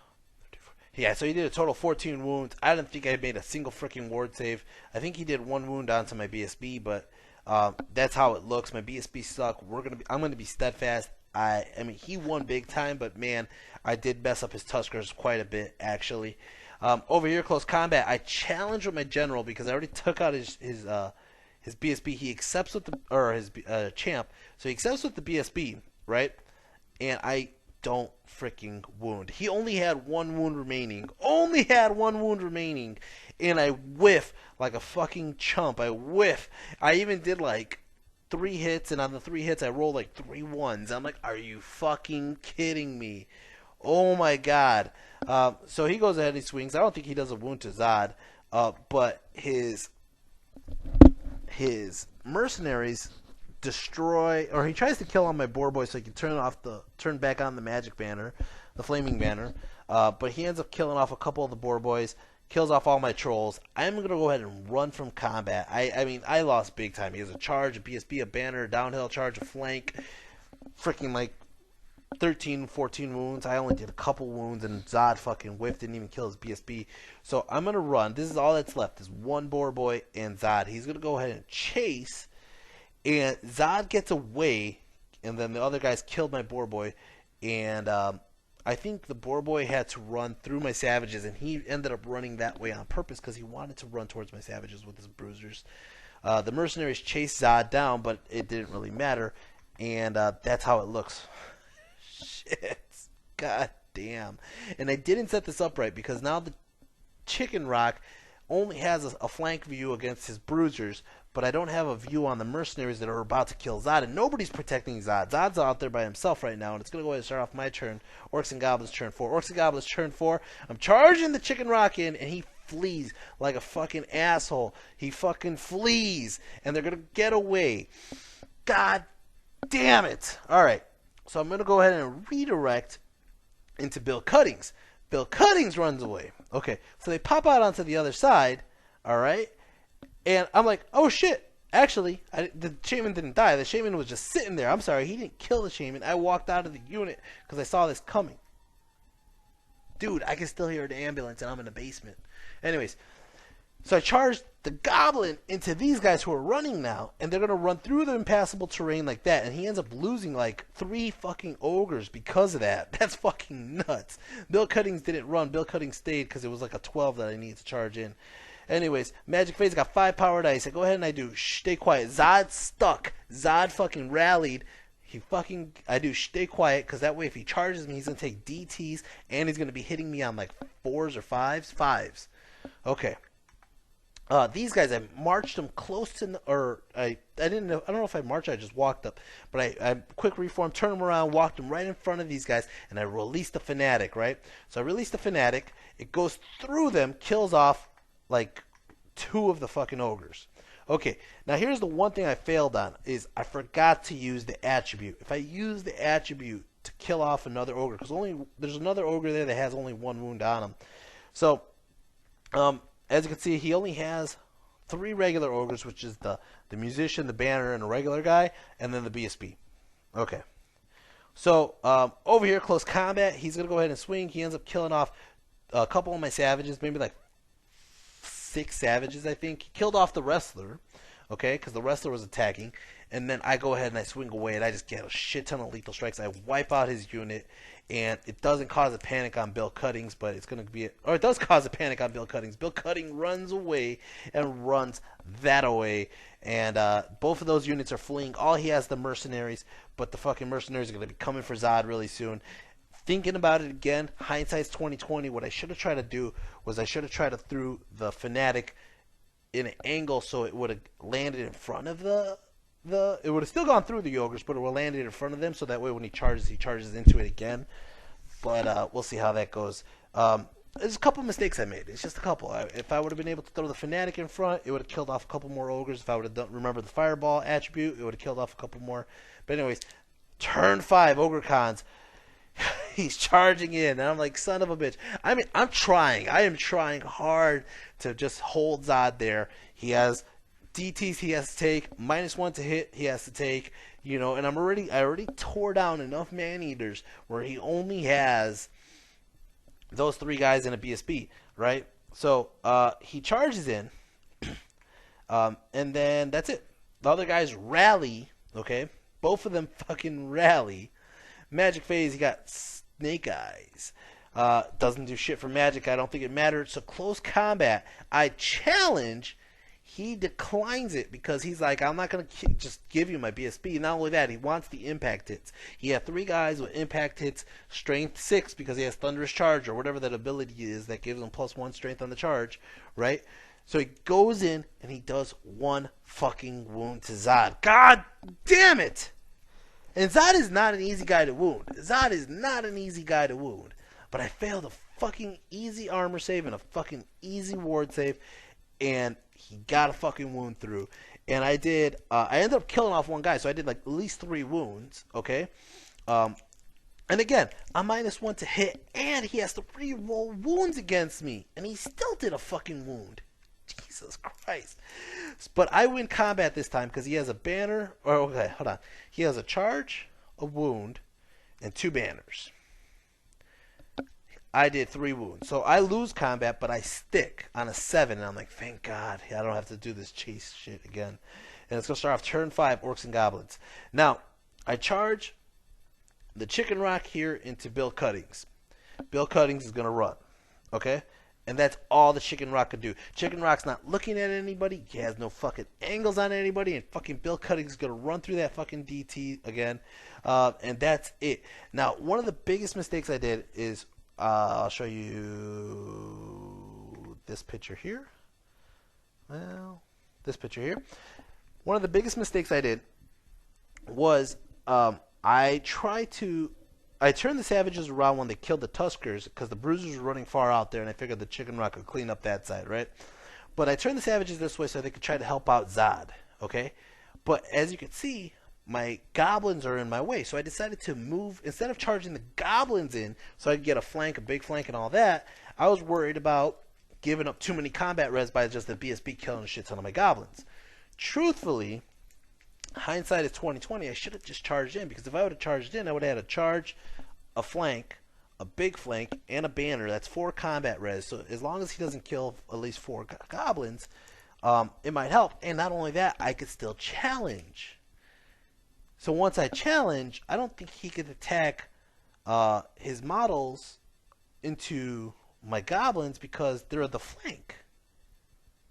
13, 14. Yeah, so he did a total 14 wounds. I didn't think I made a single freaking ward save. I think he did 1 wound onto my BSB, but that's how it looks. My BSB suck. I'm gonna be steadfast. I mean, he won big time, but man, I did mess up his Tuskers quite a bit actually. Over here, close combat, I challenged with my general because I already took out his BSB. He accepts with his champ, so he accepts with the BSB, right? And I don't freaking wound. He only had 1 wound remaining. Only had 1 wound remaining, and I whiff like a fucking chump. I whiff. I even did like 3 hits, and on the 3 hits, I rolled like 3 ones. I'm like, are you fucking kidding me? Oh my god. So he goes ahead and he swings. I don't think he does a wound to Zod, but his mercenaries destroy, or he tries to kill on my boar boy so he can turn back on the magic banner, the flaming banner. But he ends up killing off a couple of the boar boys, kills off all my trolls. I'm gonna go ahead and run from combat. I mean, I lost big time. He has a charge, a BSB, a banner, a downhill charge, a flank, freaking like 13, 14 wounds. I only did a couple wounds, and Zod fucking whiffed, didn't even kill his BSB. So I'm going to run. This is all that's left, is 1 boar boy and Zod. He's going to go ahead and chase, and Zod gets away, and then the other guys killed my boar boy, and I think the boar boy had to run through my savages, and he ended up running that way on purpose because he wanted to run towards my savages with his bruisers. The mercenaries chased Zod down, but it didn't really matter, and that's how it looks. Shit. God damn. And I didn't set this up right because now the Chicken Rock only has a flank view against his bruisers, but I don't have a view on the mercenaries that are about to kill Zod, and nobody's protecting Zod. Zod's out there by himself right now, and it's going to go ahead and start off my turn. Orcs and Goblins turn 4. Orcs and Goblins turn 4. I'm charging the Chicken Rock in, and he flees like a fucking asshole. He fucking flees, and they're going to get away. God damn it. All right. So I'm going to go ahead and redirect into Bill Cuttings. Bill Cuttings runs away. Okay, so they pop out onto the other side, all right? And I'm like, oh shit. Actually, the shaman didn't die. The shaman was just sitting there. I'm sorry, he didn't kill the shaman. I walked out of the unit because I saw this coming. Dude, I can still hear the ambulance, and I'm in the basement. Anyways, so I charged the goblin into these guys who are running now, and they're going to run through the impassable terrain like that, and he ends up losing like 3 fucking ogres because of that. That's fucking nuts. Bill Cuttings didn't run. Bill Cuttings stayed because it was like a 12 that I needed to charge in. Anyways, Magic Phase got 5 power dice. I go ahead and I do stay quiet. Zod stuck. Zod fucking rallied. I do stay quiet because that way if he charges me, he's going to take DTs, and he's going to be hitting me on like 4s or 5s. 5s. Okay. These guys, I marched them close to, or I don't know if I marched, I just walked up, but I quick reform, turned them around, walked them right in front of these guys, and I released the Fanatic, right? So I released the Fanatic, it goes through them, kills off like 2 of the fucking ogres. Okay, now here's the one thing I failed on, is I forgot to use the attribute. If I use the attribute to kill off another ogre, because there's another ogre there that has only 1 wound on him. So, as you can see, he only has 3 regular ogres, which is the musician, the banner, and a regular guy, and then the BSB. Okay. So, over here, close combat, he's going to go ahead and swing. He ends up killing off a couple of my savages, maybe like 6 savages, I think. He killed off the wrestler, okay, because the wrestler was attacking. And then I go ahead and I swing away, and I just get a shit ton of lethal strikes. I wipe out his unit, and it doesn't cause a panic on Bill Cuttings, but it's going to be, or it does cause a panic on Bill Cuttings. Bill Cuttings runs away and runs that away, and both of those units are fleeing. All he has the mercenaries, but the fucking mercenaries are going to be coming for Zod really soon. Thinking about it again, hindsight's 2020. What I should have tried to do was I should have tried to throw the Fanatic in an angle so it would have landed in front of it would have still gone through the ogres, but it would have landed in front of them, so that way when he charges into it again. But we'll see how that goes. There's a couple mistakes I made. It's just a couple. If I would have been able to throw the Fanatic in front, it would have killed off a couple more ogres. If I would have remembered the Fireball attribute, it would have killed off a couple more. But anyways, Turn 5, Ogre Cons. He's charging in, and I'm like, son of a bitch. I mean, I'm trying. I am trying hard to just hold Zod there. He has DTs he has to take, -1 to hit he has to take, you know, and I already tore down enough man-eaters where he only has those 3 guys in a BSB, right? So he charges in, and then that's it. The other guys rally, okay? Both of them fucking rally. Magic Phase, he got Snake Eyes. Doesn't do shit for magic. I don't think it mattered. So close combat. I challenge. He declines it because he's like, I'm not going to just give you my BSB. Not only that, he wants the impact hits. He had 3 guys with impact hits, strength 6 because he has Thunderous Charge or whatever that ability is that gives him +1 strength on the charge, right? So he goes in and he does 1 fucking wound to Zod. God damn it! And Zod is not an easy guy to wound. Zod is not an easy guy to wound. But I failed a fucking easy armor save and a fucking easy ward save. And he got a fucking wound through. And I did, I ended up killing off 1 guy. So I did like at least 3 wounds, okay? And again, I'm -1 to hit. And he has to re-roll wounds against me. And he still did a fucking wound. Jesus Christ. But I win combat this time because he has a banner. Or, okay, hold on. He has a charge, a wound, and 2 banners. I did 3 wounds. So I lose combat, but I stick on a 7. And I'm like, thank God. I don't have to do this chase shit again. And it's going to start off turn 5, Orcs and Goblins. Now, I charge the Chicken Rock here into Bill Cuttings. Bill Cuttings is going to run. Okay? And that's all the Chicken Rock could do. Chicken Rock's not looking at anybody. He has no fucking angles on anybody. And fucking Bill Cuttings is going to run through that fucking DT again. And that's it. Now, one of the biggest mistakes I did is, I'll show you this picture here. Well, this picture here. One of the biggest mistakes I did was I turned the Savages around when they killed the Tuskers because the Bruisers were running far out there, and I figured the Chicken Rock could clean up that side, right? But I turned the Savages this way so they could try to help out Zod, okay? But as you can see, my Goblins are in my way, so I decided to move. Instead of charging the Goblins in so I could get a flank, a big flank, and all that, I was worried about giving up too many combat res by just the BSB killing a shit ton of my Goblins. Truthfully, hindsight is 20/20. I should have just charged in because if I would have charged in, I would have had a charge, a flank, a big flank, and a banner. That's 4 combat res. So as long as he doesn't kill at least 4 goblins, it might help. And not only that, I could still challenge. So once I challenge, I don't think he could attack his models into my goblins because they're the flank.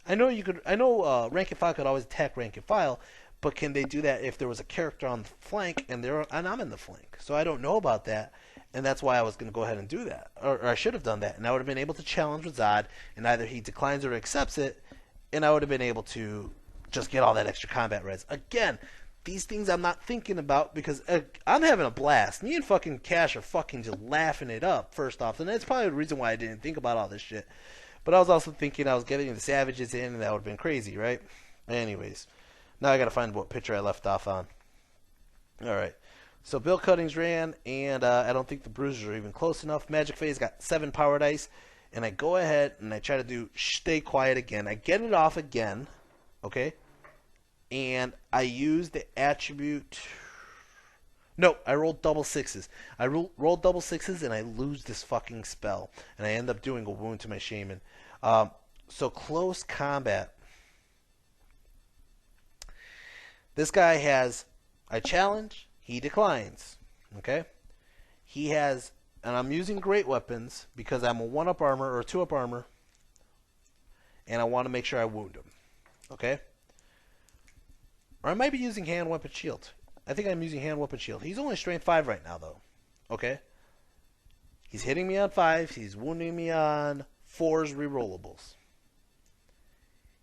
I know rank and file could always attack rank and file, but can they do that if there was a character on the flank and I'm in the flank? So I don't know about that, and that's why I was going to go ahead and do that, or I should have done that, and I would have been able to challenge with Zod, and either he declines or accepts it, and I would have been able to just get all that extra combat res. Again, these things I'm not thinking about because I'm having a blast. Me and fucking Cash are fucking just laughing it up, first off, and that's probably the reason why I didn't think about all this shit. But I was also thinking I was getting the Savages in, and that would have been crazy, right? Anyways, now I got to find what picture I left off on. All right. So Bill Cuttings ran, and I don't think the Bruisers are even close enough. Magic Phase got 7 power dice, and I go ahead and I try to do Stay Quiet again. I get it off again, okay? And I use the attribute. No, I rolled double 6s. I rolled double 6s, and I lose this fucking spell, and I end up doing a wound to my Shaman. So close combat. This guy has, I challenge, he declines, okay? He has, and I'm using great weapons because I'm a 1-up armor or 2-up armor, and I want to make sure I wound him, okay? Or I might be using hand weapon shield. I think I'm using hand weapon shield. He's only strength 5 right now, though, okay? He's hitting me on 5s. He's wounding me on 4s rerollables.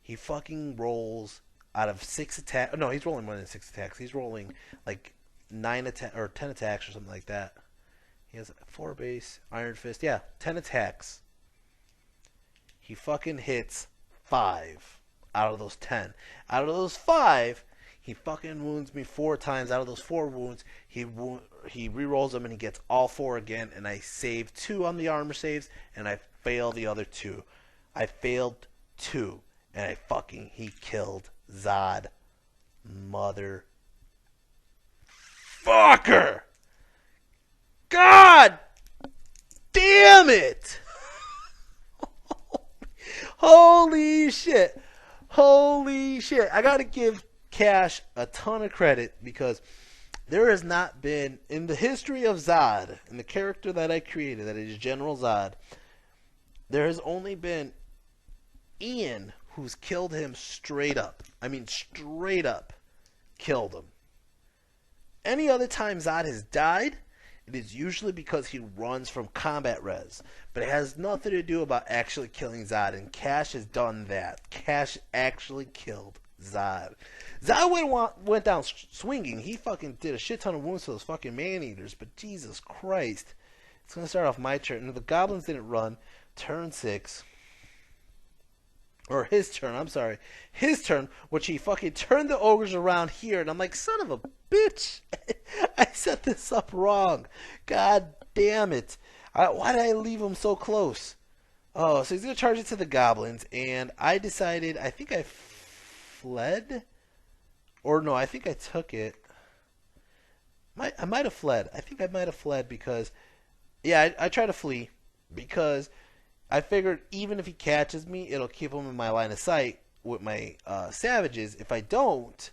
He fucking rolls out of 6 attacks. No, he's rolling more than 6 attacks. He's rolling like 9 or 10 attacks or something like that. He has 4 base, Iron Fist. Yeah, 10 attacks. He fucking hits 5 out of those 10. Out of those 5, He fucking wounds me 4 times. Out of those 4 wounds, he re-rolls them and he gets all 4 again. And I save 2 on the armor saves, and I fail the other 2. I failed 2, and he killed Zod. Mother fucker! God damn it! Holy shit! Holy shit! I gotta give Cash a ton of credit, because there has not been, in the history of Zod, in the character that I created, that is General Zod, there has only been Ian who's killed him straight up. I mean, straight up killed him. Any other time Zod has died, it is usually because he runs from combat res. But it has nothing to do about actually killing Zod, and Cash has done that. Cash actually killed Zod. Zod went down swinging. He fucking did a shit ton of wounds to those fucking man-eaters, but Jesus Christ. It's going to start off my turn. And the goblins didn't run. Turn 6. Or his turn, I'm sorry. His turn, which he fucking turned the ogres around here, and I'm like, son of a bitch. I set this up wrong. God damn it. Why did I leave him so close? Oh, so he's going to charge it to the goblins, and I decided, I think I fled? Or no, I think I took it. I might have fled. I think I might have fled because, yeah, I tried to flee because I figured even if he catches me, it'll keep him in my line of sight with my savages. If I don't,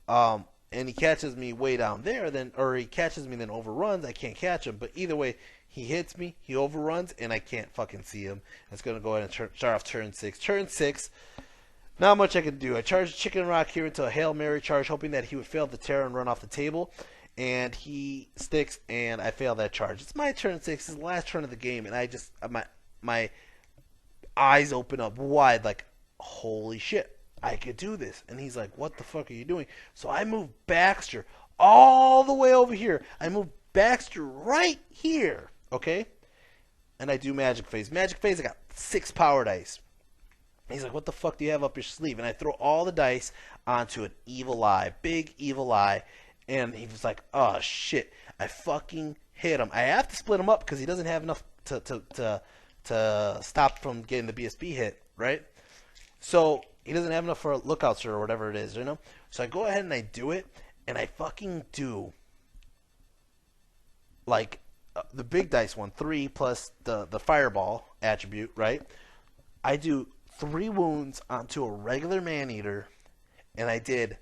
and he catches me way down there, or he catches me then overruns, I can't catch him. But either way, he hits me, he overruns, and I can't fucking see him. It's going to go ahead and start off turn 6. Turn 6, not much I can do. I charged Chicken Rock here into a Hail Mary charge, hoping that he would fail the terror and run off the table. And he sticks, and I fail that charge. It's my turn 6. It's the last turn of the game, and I just, my eyes open up wide like, holy shit, I could do this. And he's like, what the fuck are you doing? So I move Baxter all the way over here. I move Baxter right here, okay? And I do Magic Phase. Magic Phase, I got 6 power dice. He's like, what the fuck do you have up your sleeve? And I throw all the dice onto an evil eye, big evil eye. And he was like, oh shit, I fucking hit him. I have to split him up because he doesn't have enough to stop from getting the BSB hit, right? So he doesn't have enough for lookouts or whatever it is, you know? So I go ahead and I do it, and I fucking do like the big dice one, 3 plus the fireball attribute, right? I do 3 wounds onto a regular man-eater, and I did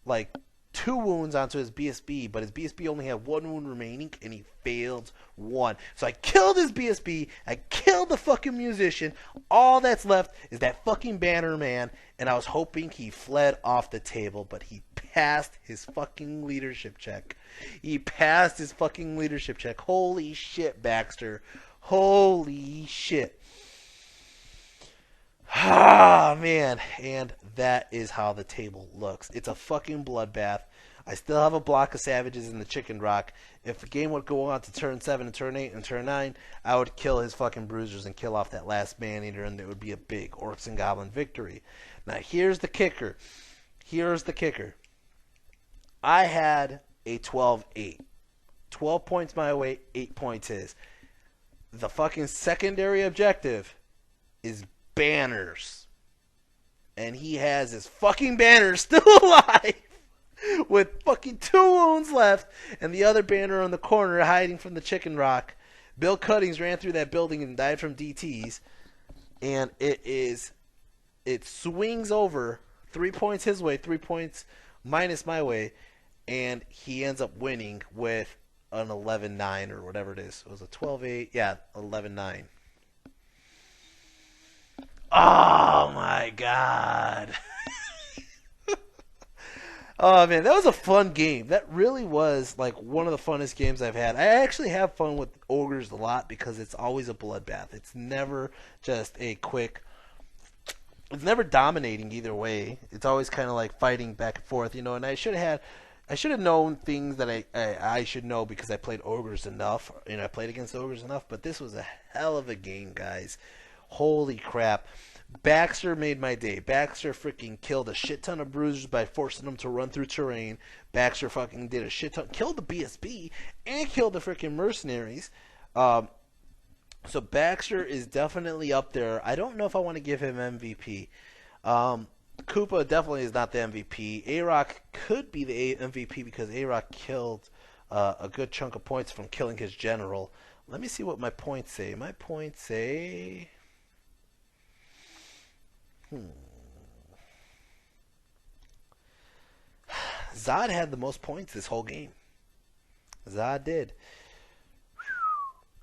like 2 wounds onto his BSB, but his BSB only had 1 wound remaining, and he failed 1. So I killed his BSB, I killed the fucking musician, all that's left is that fucking banner man, and I was hoping he fled off the table, but he passed his fucking leadership check. He passed his fucking leadership check. Holy shit, Baxter. Holy shit. Ah, man. And that is how the table looks. It's a fucking bloodbath. I still have a block of savages in the Chicken Rock. If the game would go on to turn 7 and turn 8 and turn 9, I would kill his fucking bruisers and kill off that last man-eater, and it would be a big Orcs and Goblin victory. Now, here's the kicker. Here's the kicker. I had a 12-8. 12 points my way, 8 points his. The fucking secondary objective is banners. And he has his fucking banners still alive with fucking 2 wounds left, and the other banner on the corner hiding from the Chicken Rock. Bill Cuttings ran through that building and died from DTs, and it swings over 3 points his way, 3 points minus my way, and he ends up winning with an 11-9 or whatever it is. It was a 12-8, yeah, 11-9. Oh my god. Oh man, that was a fun game. That really was like one of the funnest games I've had. I actually have fun with ogres a lot because it's always a bloodbath. It's never just a quick, it's never dominating either way. It's always kind of like fighting back and forth, you know. And I should have known things that I should know because I played ogres enough. You know, I played against ogres enough. But this was a hell of a game, guys. Holy crap. Baxter made my day. Baxter freaking killed a shit ton of bruisers by forcing them to run through terrain. Baxter fucking did a shit ton, killed the BSB and killed the freaking mercenaries. So Baxter is definitely up there. I don't know if I want to give him MVP. Koopa definitely is not the MVP. A-Rock could be the MVP because A-Rock killed a good chunk of points from killing his general. Let me see what my points say. My points say... Zod had the most points this whole game. Zod did.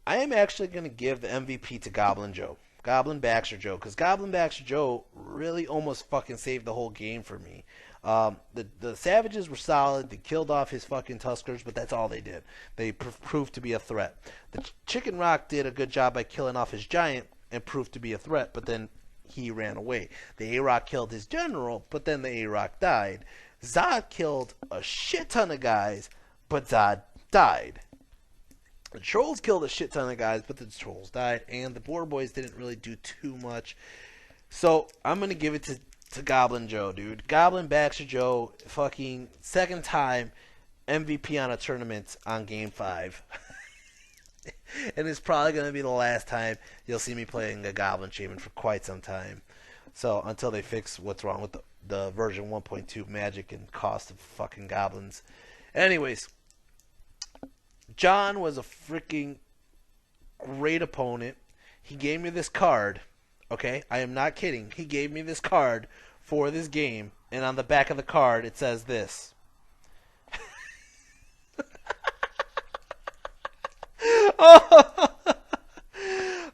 I am actually going to give the MVP to Goblin Joe. Goblin Baxter Joe. Because Goblin Baxter Joe really almost fucking saved the whole game for me. The Savages were solid. They killed off his fucking Tuskers, but that's all they did. They proved to be a threat. The Chicken Rock did a good job by killing off his Giant and proved to be a threat, but then he ran away. The A-Rock killed his general, but then the A-Rock died. Zod killed a shit ton of guys, but Zod died. The Trolls killed a shit ton of guys, but the Trolls died, and the Boar Boys didn't really do too much. So I'm going to give it to Goblin Joe, dude. Goblin Baxter Joe, fucking second time MVP on a tournament on Game 5. And it's probably going to be the last time you'll see me playing a Goblin Shaman for quite some time. So until they fix what's wrong with the version 1.2 magic and cost of fucking goblins. Anyways, John was a freaking great opponent. He gave me this card. Okay, I am not kidding. He gave me this card for this game, and on the back of the card it says this.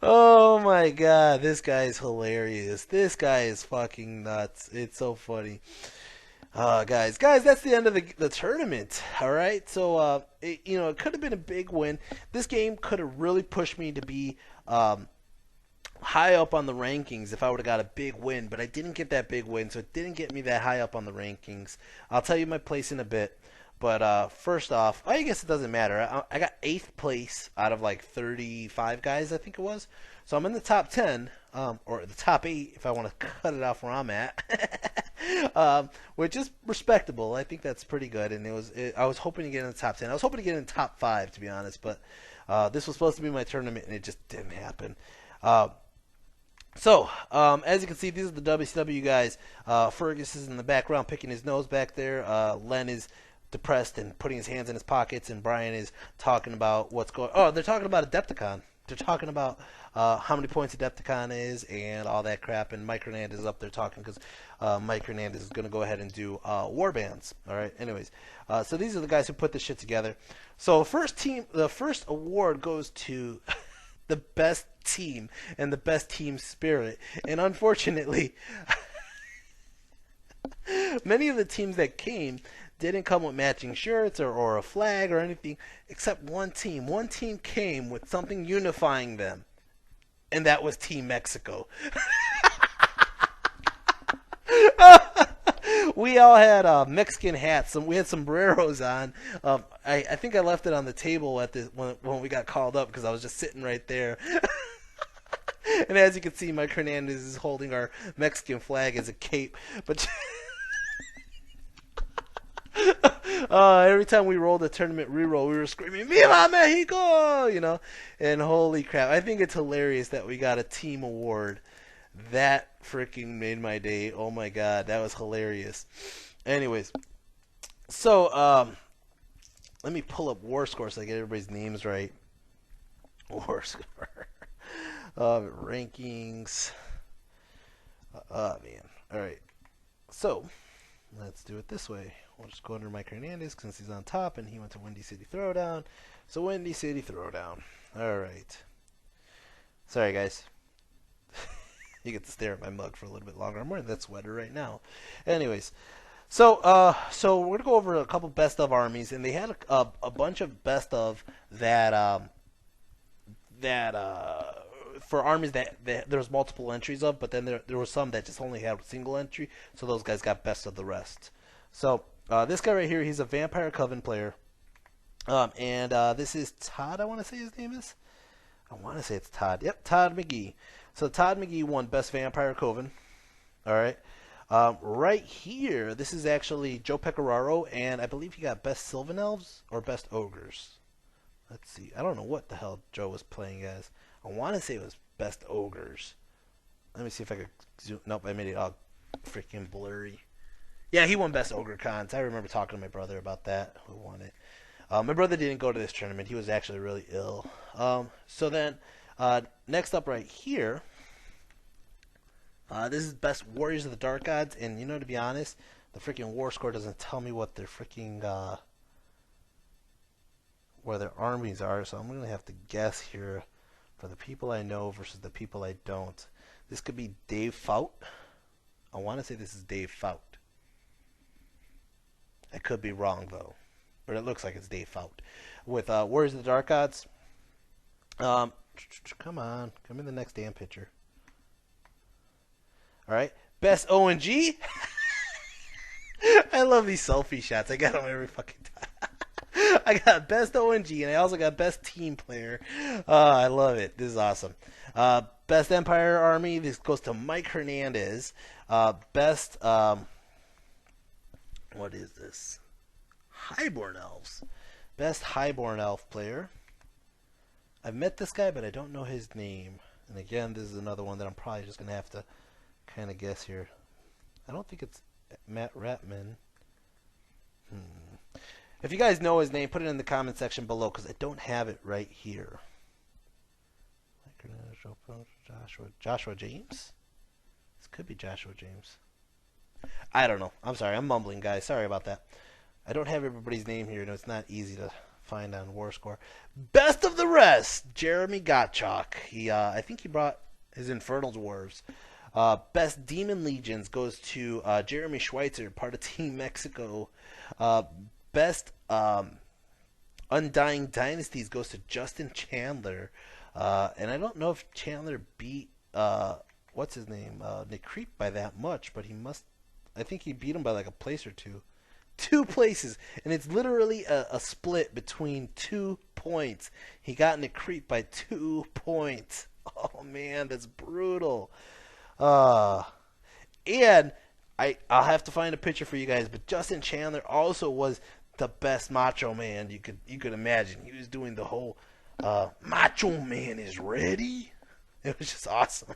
Oh my god, this guy's hilarious. This guy is fucking nuts. It's so funny. Guys, that's the end of the tournament. All right, so it could have been a big win. This game could have really pushed me to be high up on the rankings if I would have got a big win, but I didn't get that big win, so it didn't get me that high up on the rankings. I'll tell you my place in a bit. But first off, I guess it doesn't matter. I got 8th place out of like 35 guys, I think it was. So I'm in the top 10, or the top 8 if I want to cut it off where I'm at, which is respectable. I think that's pretty good. And I was hoping to get in the top 10. I was hoping to get in the top 5, to be honest. But this was supposed to be my tournament, and it just didn't happen. So, as you can see, these are the WCW guys. Fergus is in the background picking his nose back there. Len is depressed and putting his hands in his pockets, and Brian is talking about what's going. Oh, they're talking about Adepticon. They're talking about how many points Adepticon is and all that crap. And Mike Hernandez is up there talking because Mike Hernandez is going to go ahead and do war bands. All right. Anyways, so these are the guys who put this shit together. So the first award goes to the best team and the best team spirit. And unfortunately, many of the teams that came didn't come with matching shirts or a flag or anything, except one team. One team came with something unifying them, and that was Team Mexico. We all had Mexican hats. We had sombreros on. I think I left it on the table at when we got called up because I was just sitting right there. And as you can see, Mike Hernandez is holding our Mexican flag as a cape. But every time we rolled a tournament reroll, we were screaming "Viva Mexico!" And holy crap, I think it's hilarious that we got a team award. That freaking made my day. Oh my god, that was hilarious. Anyways, so let me pull up War Score so I get everybody's names right. War Score, rankings. Oh man, all right. So let's do it this way. We'll just go under Mike Hernandez since he's on top and he went to Windy City Throwdown. So Windy City Throwdown. All right. Sorry, guys. You get to stare at my mug for a little bit longer. I'm wearing that sweater right now. Anyways, so we're gonna go over a couple best of armies, and they had a bunch of best of that for armies that there was multiple entries of, but then there were some that just only had a single entry. So those guys got best of the rest. So this guy right here, he's a Vampire Coven player, and this is Todd. I want to say his name is. I want to say it's Todd. Yep, Todd McGee. So Todd McGee won Best Vampire Coven. All right. Right here, this is actually Joe Pecoraro, and I believe he got Best Sylvan Elves or Best Ogres. Let's see. I don't know what the hell Joe was playing as. I want to say it was Best Ogres. Let me see if I could zoom. Nope, I made it all freaking blurry. Yeah, he won Best Ogre Cons. I remember talking to my brother about that. Who won it? My brother didn't go to this tournament. He was actually really ill. So then, next up right here, this is Best Warriors of the Dark Gods. And, you know, to be honest, the freaking war score doesn't tell me what their freaking, where their armies are. So I'm going to have to guess here for the people I know versus the people I don't. This could be Dave Fout. I want to say this is Dave Fout. I could be wrong, though. But it looks like it's Dave Fout. With Warriors of the Dark Gods. Come on. Come in the next damn picture. Alright. Best ONG. I love these selfie shots. I got them every fucking time. I got Best ONG, and I also got Best Team Player. I love it. This is awesome. Best Empire Army. This goes to Mike Hernandez. Best... what is this? Highborn Elves. Best Highborn Elf player. I've met this guy, but I don't know his name. And again, this is another one that I'm probably just going to have to kind of guess here. I don't think it's Matt Ratman. If you guys know his name, put it in the comment section below, because I don't have it right here. Joshua James? This could be Joshua James. I don't know. I'm sorry. I'm mumbling, guys. Sorry about that. I don't have everybody's name here. No, it's not easy to find on WarScore. Best of the rest, Jeremy Gottschalk. I think he brought his Infernal Dwarves. Best Demon Legions goes to Jeremy Schweitzer, part of Team Mexico. Best Undying Dynasties goes to Justin Chandler. And I don't know if Chandler beat, what's his name, Nick Creep by that much, but he must... I think he beat him by like a place or two. 2 places. And it's literally a split between 2 points. He got Nick Creep by 2 points. Oh, man, that's brutal. And I'll have to find a picture for you guys, but Justin Chandler also was the best Macho Man you could imagine. He was doing the whole Macho Man is ready. It was just awesome.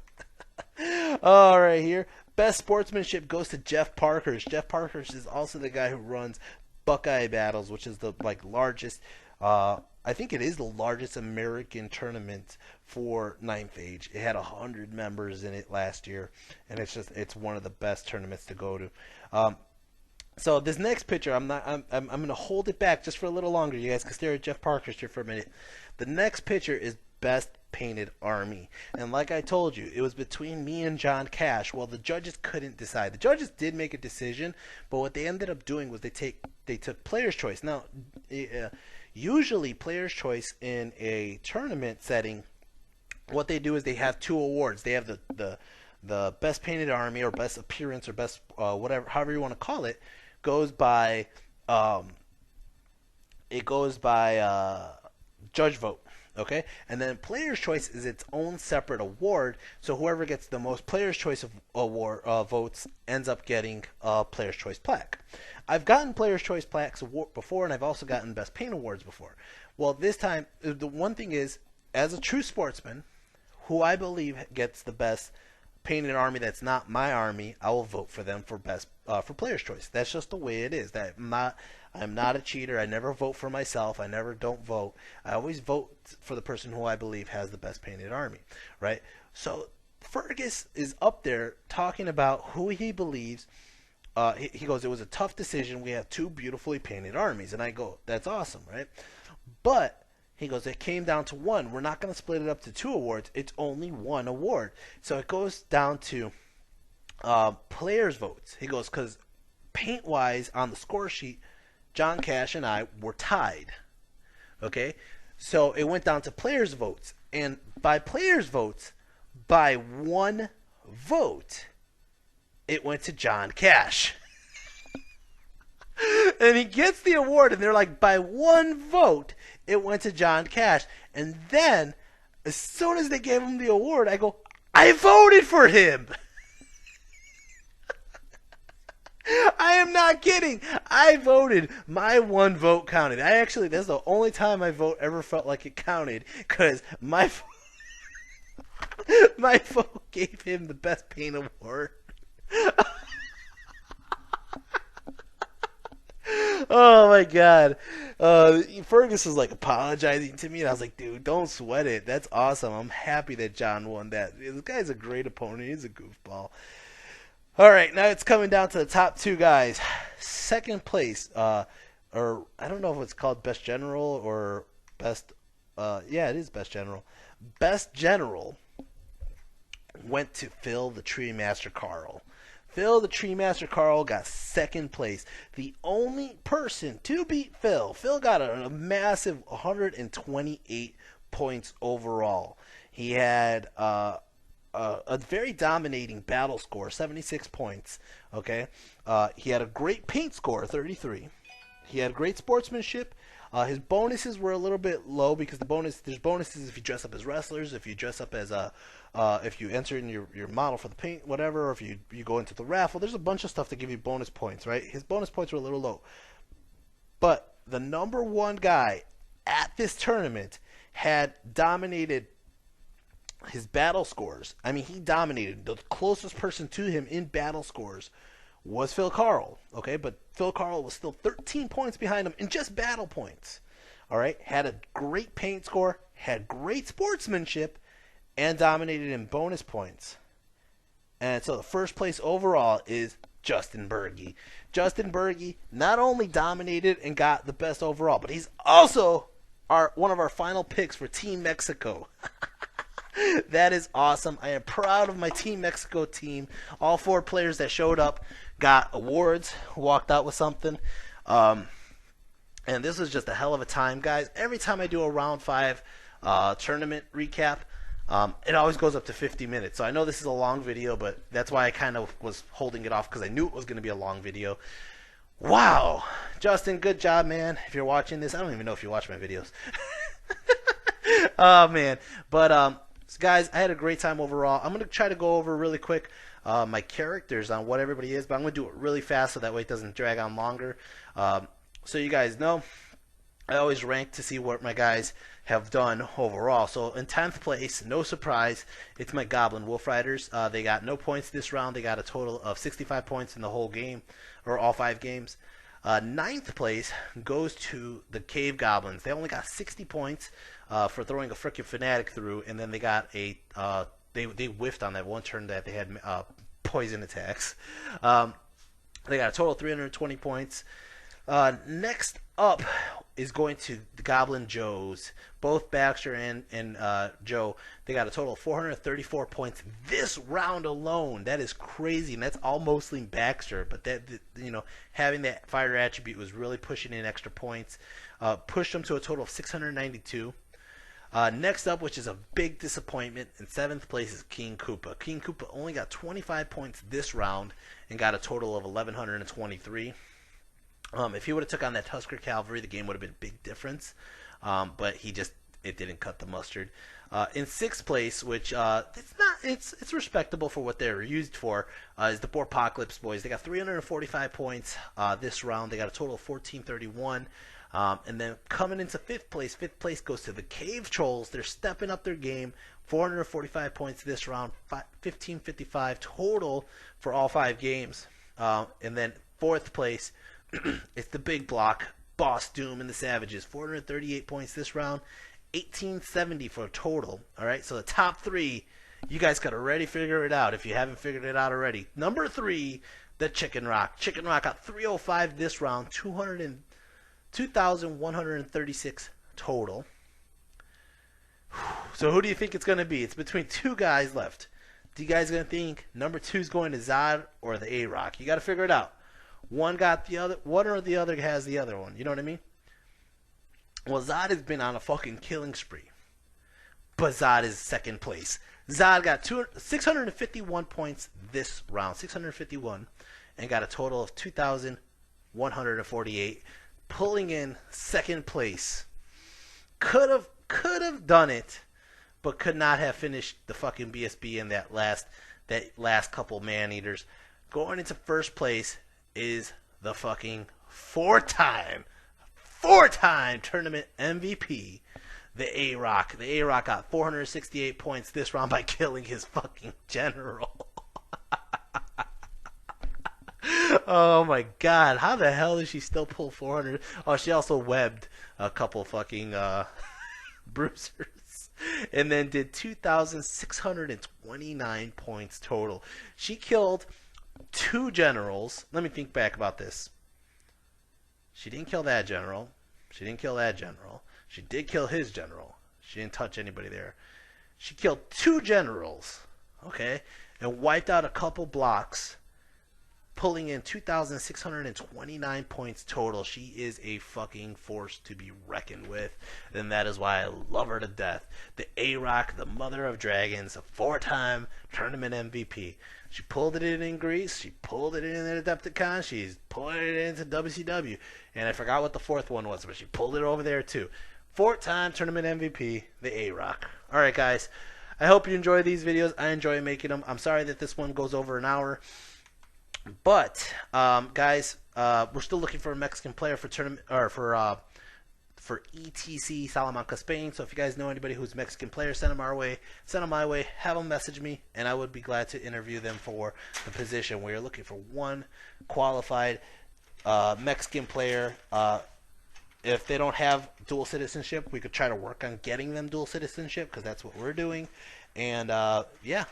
All right, here. Best sportsmanship goes to Jeff Parkhurst. Jeff Parkhurst is also the guy who runs Buckeye Battles, which is the largest. I think it is the largest American tournament for 9th Age. It had 100 members in it last year, and it's one of the best tournaments to go to. So this next picture, I'm gonna hold it back just for a little longer. You guys can stare at Jeff Parkhurst here for a minute. The next picture is Best Painted Army, and like I told you, it was between me and John Cash. Well, the judges couldn't decide. The judges did make a decision, but what they ended up doing was they took player's choice. Now, usually player's choice in a tournament setting, what they do is they have 2 awards. They have the Best Painted Army, or Best Appearance, or Best whatever, however you want to call it, goes by judge vote. Okay, and then Player's Choice is its own separate award. So whoever gets the most Player's Choice award votes ends up getting a Player's Choice plaque. I've gotten Player's Choice plaques before, and I've also gotten Best Paint awards before. Well, this time the one thing is, as a true sportsman, who I believe gets the best painted army that's not my army, I will vote for them for for Player's Choice. That's just the way it is. I'm not a cheater. I never vote for myself. I never don't vote. I always vote for the person who I believe has the best painted army, right? So Fergus is up there talking about who he believes. He goes, it was a tough decision. We have 2 beautifully painted armies. And I go, that's awesome, right? But he goes, it came down to 1. We're not going to split it up to 2 awards. It's only 1 award. So it goes down to players' votes. He goes, because paint-wise on the score sheet, John Cash and I were tied. Okay? So it went down to players' votes. And by players' votes, by 1 vote, it went to John Cash. And he gets the award, and they're like, by 1 vote, it went to John Cash. And then, as soon as they gave him the award, I go, I voted for him. I am not kidding. I voted. My one vote counted. That's the only time my vote ever felt like it counted, because my vote gave him the best paint award. Oh my god. Fergus was like apologizing to me, and I was like, dude, don't sweat it. That's awesome. I'm happy that John won that. This guy's a great opponent. He's a goofball. All right, now it's coming down to the top two guys. Second place, or I don't know if it's called Best General or Best. Yeah, it is Best General. Best General went to Phil the Tree Master Carl. Phil the Tree Master Carl got second place. The only person to beat Phil. Phil got a massive 128 points overall. He had a very dominating battle score, 76 points. Okay, he had a great paint score, 33. He had great sportsmanship. His bonuses were a little bit low because there's bonuses if you dress up as wrestlers, if you dress up as if you enter in your model for the paint, whatever, or if you go into the raffle. There's a bunch of stuff to give you bonus points, right? His bonus points were a little low. But the number one guy at this tournament had dominated his battle scores. I mean, he dominated. The closest person to him in battle scores was Phil Carl, okay? But Phil Carl was still 13 points behind him in just battle points, all right? Had a great paint score, had great sportsmanship, and dominated in bonus points. And so the first place overall is Justin Berge. Justin Berge not only dominated and got the best overall, but he's also one of our final picks for Team Mexico. That is awesome. I am proud of my Team Mexico team. All 4 players that showed up got awards, walked out with something. And this was just a hell of a time, guys. Every time I do a round 5 tournament recap, it always goes up to 50 minutes. So I know this is a long video, but that's why I kind of was holding it off, because I knew it was going to be a long video. Wow. Justin, good job, man. If you're watching this, I don't even know if you watch my videos. Oh, man. But, guys, I had a great time overall. I'm going to try to go over really quick my characters on what everybody is, but I'm going to do it really fast so that way it doesn't drag on longer. So you guys know, I always rank to see what my guys have done overall. So in 10th place, no surprise, it's my Goblin Wolf Riders. They got no points this round. They got a total of 65 points in the whole game, or all 5 games. 9th place goes to the Cave Goblins. They only got 60 points for throwing a freaking fanatic through, and then they got a they whiffed on that one turn that they had poison attacks. They got a total of 320 points. Next up is going to the Goblin Joes. Both Baxter and Joe, they got a total of 434 points this round alone. That is crazy, and that's all mostly Baxter. But that, having that fighter attribute was really pushing in extra points. Pushed them to a total of 692. Next up, which is a big disappointment, in 7th place is King Koopa. King Koopa only got 25 points this round and got a total of 1,123. If he would have took on that Tusker Cavalry, the game would have been a big difference. But it didn't cut the mustard. In 6th place, which it's respectable for what they're used for, is the Borpocalypse Boys. They got 345 points this round. They got a total of 1,431. And then coming into 5th place goes to the Cave Trolls. They're stepping up their game. 445 points this round, 1,555 total for all 5 games. And then 4th place, it's the big block, Boss Doom and the Savages. 438 points this round, 1,870 for a total. All right, so the top 3, you guys got to already figure it out if you haven't figured it out already. Number 3, the Chicken Rock. Chicken Rock got 305 this round, 2,136 total. So who do you think it's going to be? It's between 2 guys left. Do you guys going to think number 2 is going to Zod or the A-Rock? You got to figure it out. One got the other. One or the other has the other one. You know what I mean? Well, Zod has been on a fucking killing spree. But Zod is 2nd place. Zod got 651 points this round. 651. And got a total of 2,148. Pulling in 2nd place. Could have done it. but could not have finished the fucking BSB in that last couple man-eaters. Going into first place is the fucking four-time tournament MVP, the A-Rock. The A-Rock got 468 points this round by killing his fucking general. Oh my god, how the hell did she still pull 400? Oh, she also webbed a couple fucking bruisers. And then did 2,629 points total. She killed 2 generals. Let me think back about this. She didn't kill that general. She didn't kill that general. She did kill his general. She didn't touch anybody there. She killed 2 generals. Okay. And wiped out a couple blocks, pulling in 2,629 points total. She is a fucking force to be reckoned with, and that is why I love her to death. The A-Rock, the mother of dragons, a 4-time tournament MVP. She pulled it in Greece. She pulled it in Adepticon. She's pulling it into WCW. And I forgot what the 4th one was, but she pulled it over there too. 4-time tournament MVP, the A-Rock. All right, guys. I hope you enjoy these videos. I enjoy making them. I'm sorry that this one goes over an hour. But guys, we're still looking for a Mexican player for tournament or for ETC Salamanca, Spain. So if you guys know anybody who's a Mexican player, send them our way. Send them my way. Have them message me, and I would be glad to interview them for the position. We are looking for one qualified Mexican player. If they don't have dual citizenship, we could try to work on getting them dual citizenship, because that's what we're doing. And yeah.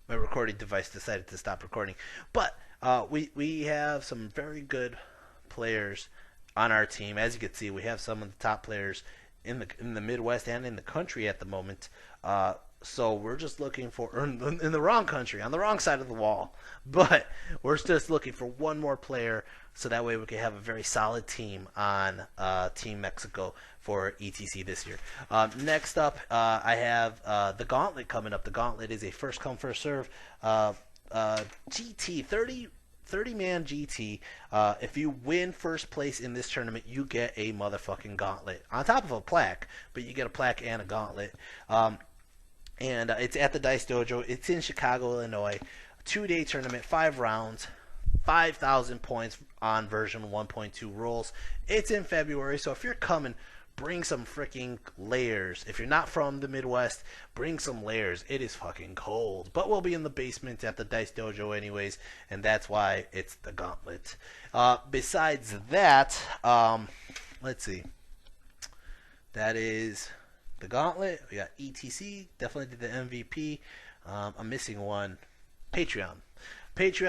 My recording device decided to stop recording. But we have some very good players on our team. As you can see, we have some of the top players in the Midwest and in the country at the moment. So we're just looking for in the wrong country, on the wrong side of the wall. But we're just looking for one more player, so that way we can have a very solid team on Team Mexico for ETC this year. Next up, I have the Gauntlet coming up. The Gauntlet is a first come first serve GT 30-man GT. If you win first place in this tournament, you get a motherfucking gauntlet on top of a plaque, but you get a plaque and a gauntlet. And it's at the Dice Dojo. It's in Chicago, Illinois. 2-day tournament, 5 rounds, 5,000 points on version 1.2 rules. It's in February, so if you're coming, bring some freaking layers. If you're not from the Midwest, bring some layers. It is fucking cold. But we'll be in the basement at the Dice Dojo anyways, and that's why it's the Gauntlet. Besides that, let's see. That is the Gauntlet. We got ETC. Definitely did the MVP. I'm missing one. Patreon.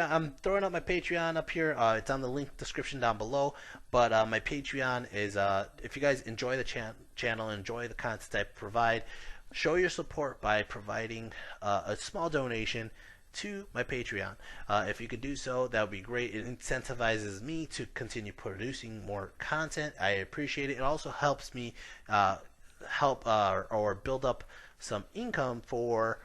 I'm throwing up my Patreon up here. It's on the link description down below. But my Patreon is, if you guys enjoy the channel, enjoy the content I provide, show your support by providing a small donation to my Patreon. If you could do so, that would be great. It incentivizes me to continue producing more content. I appreciate it. It also helps me help or build up some income for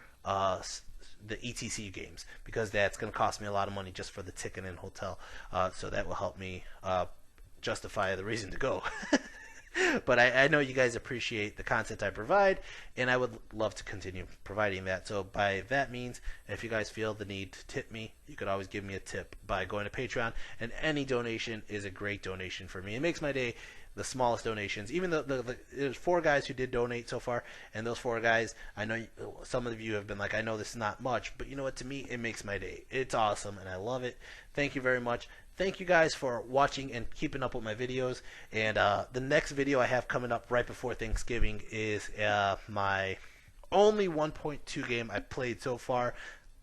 the ETC games, because that's going to cost me a lot of money just for the ticket and hotel. So that will help me justify the reason to go. But I know you guys appreciate the content I provide, and I would love to continue providing that. So by that means, if you guys feel the need to tip me, you could always give me a tip by going to Patreon, and any donation is a great donation for me. It makes my day. The smallest donations, even though there's 4 guys who did donate so far, and those 4 guys, I know some of you have been like, I know this is not much, but you know what, to me it makes my day. It's awesome and I love it. Thank you very much. Thank you guys for watching and keeping up with my videos. And the next video I have coming up right before Thanksgiving is my only 1.2 game I've played so far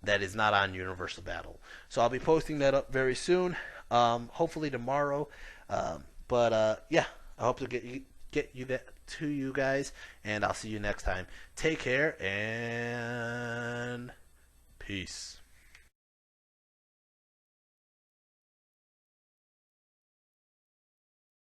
that is not on Universal Battle. So I'll be posting that up very soon, hopefully tomorrow. Yeah, I hope to get you that to you guys, and I'll see you next time. Take care and peace.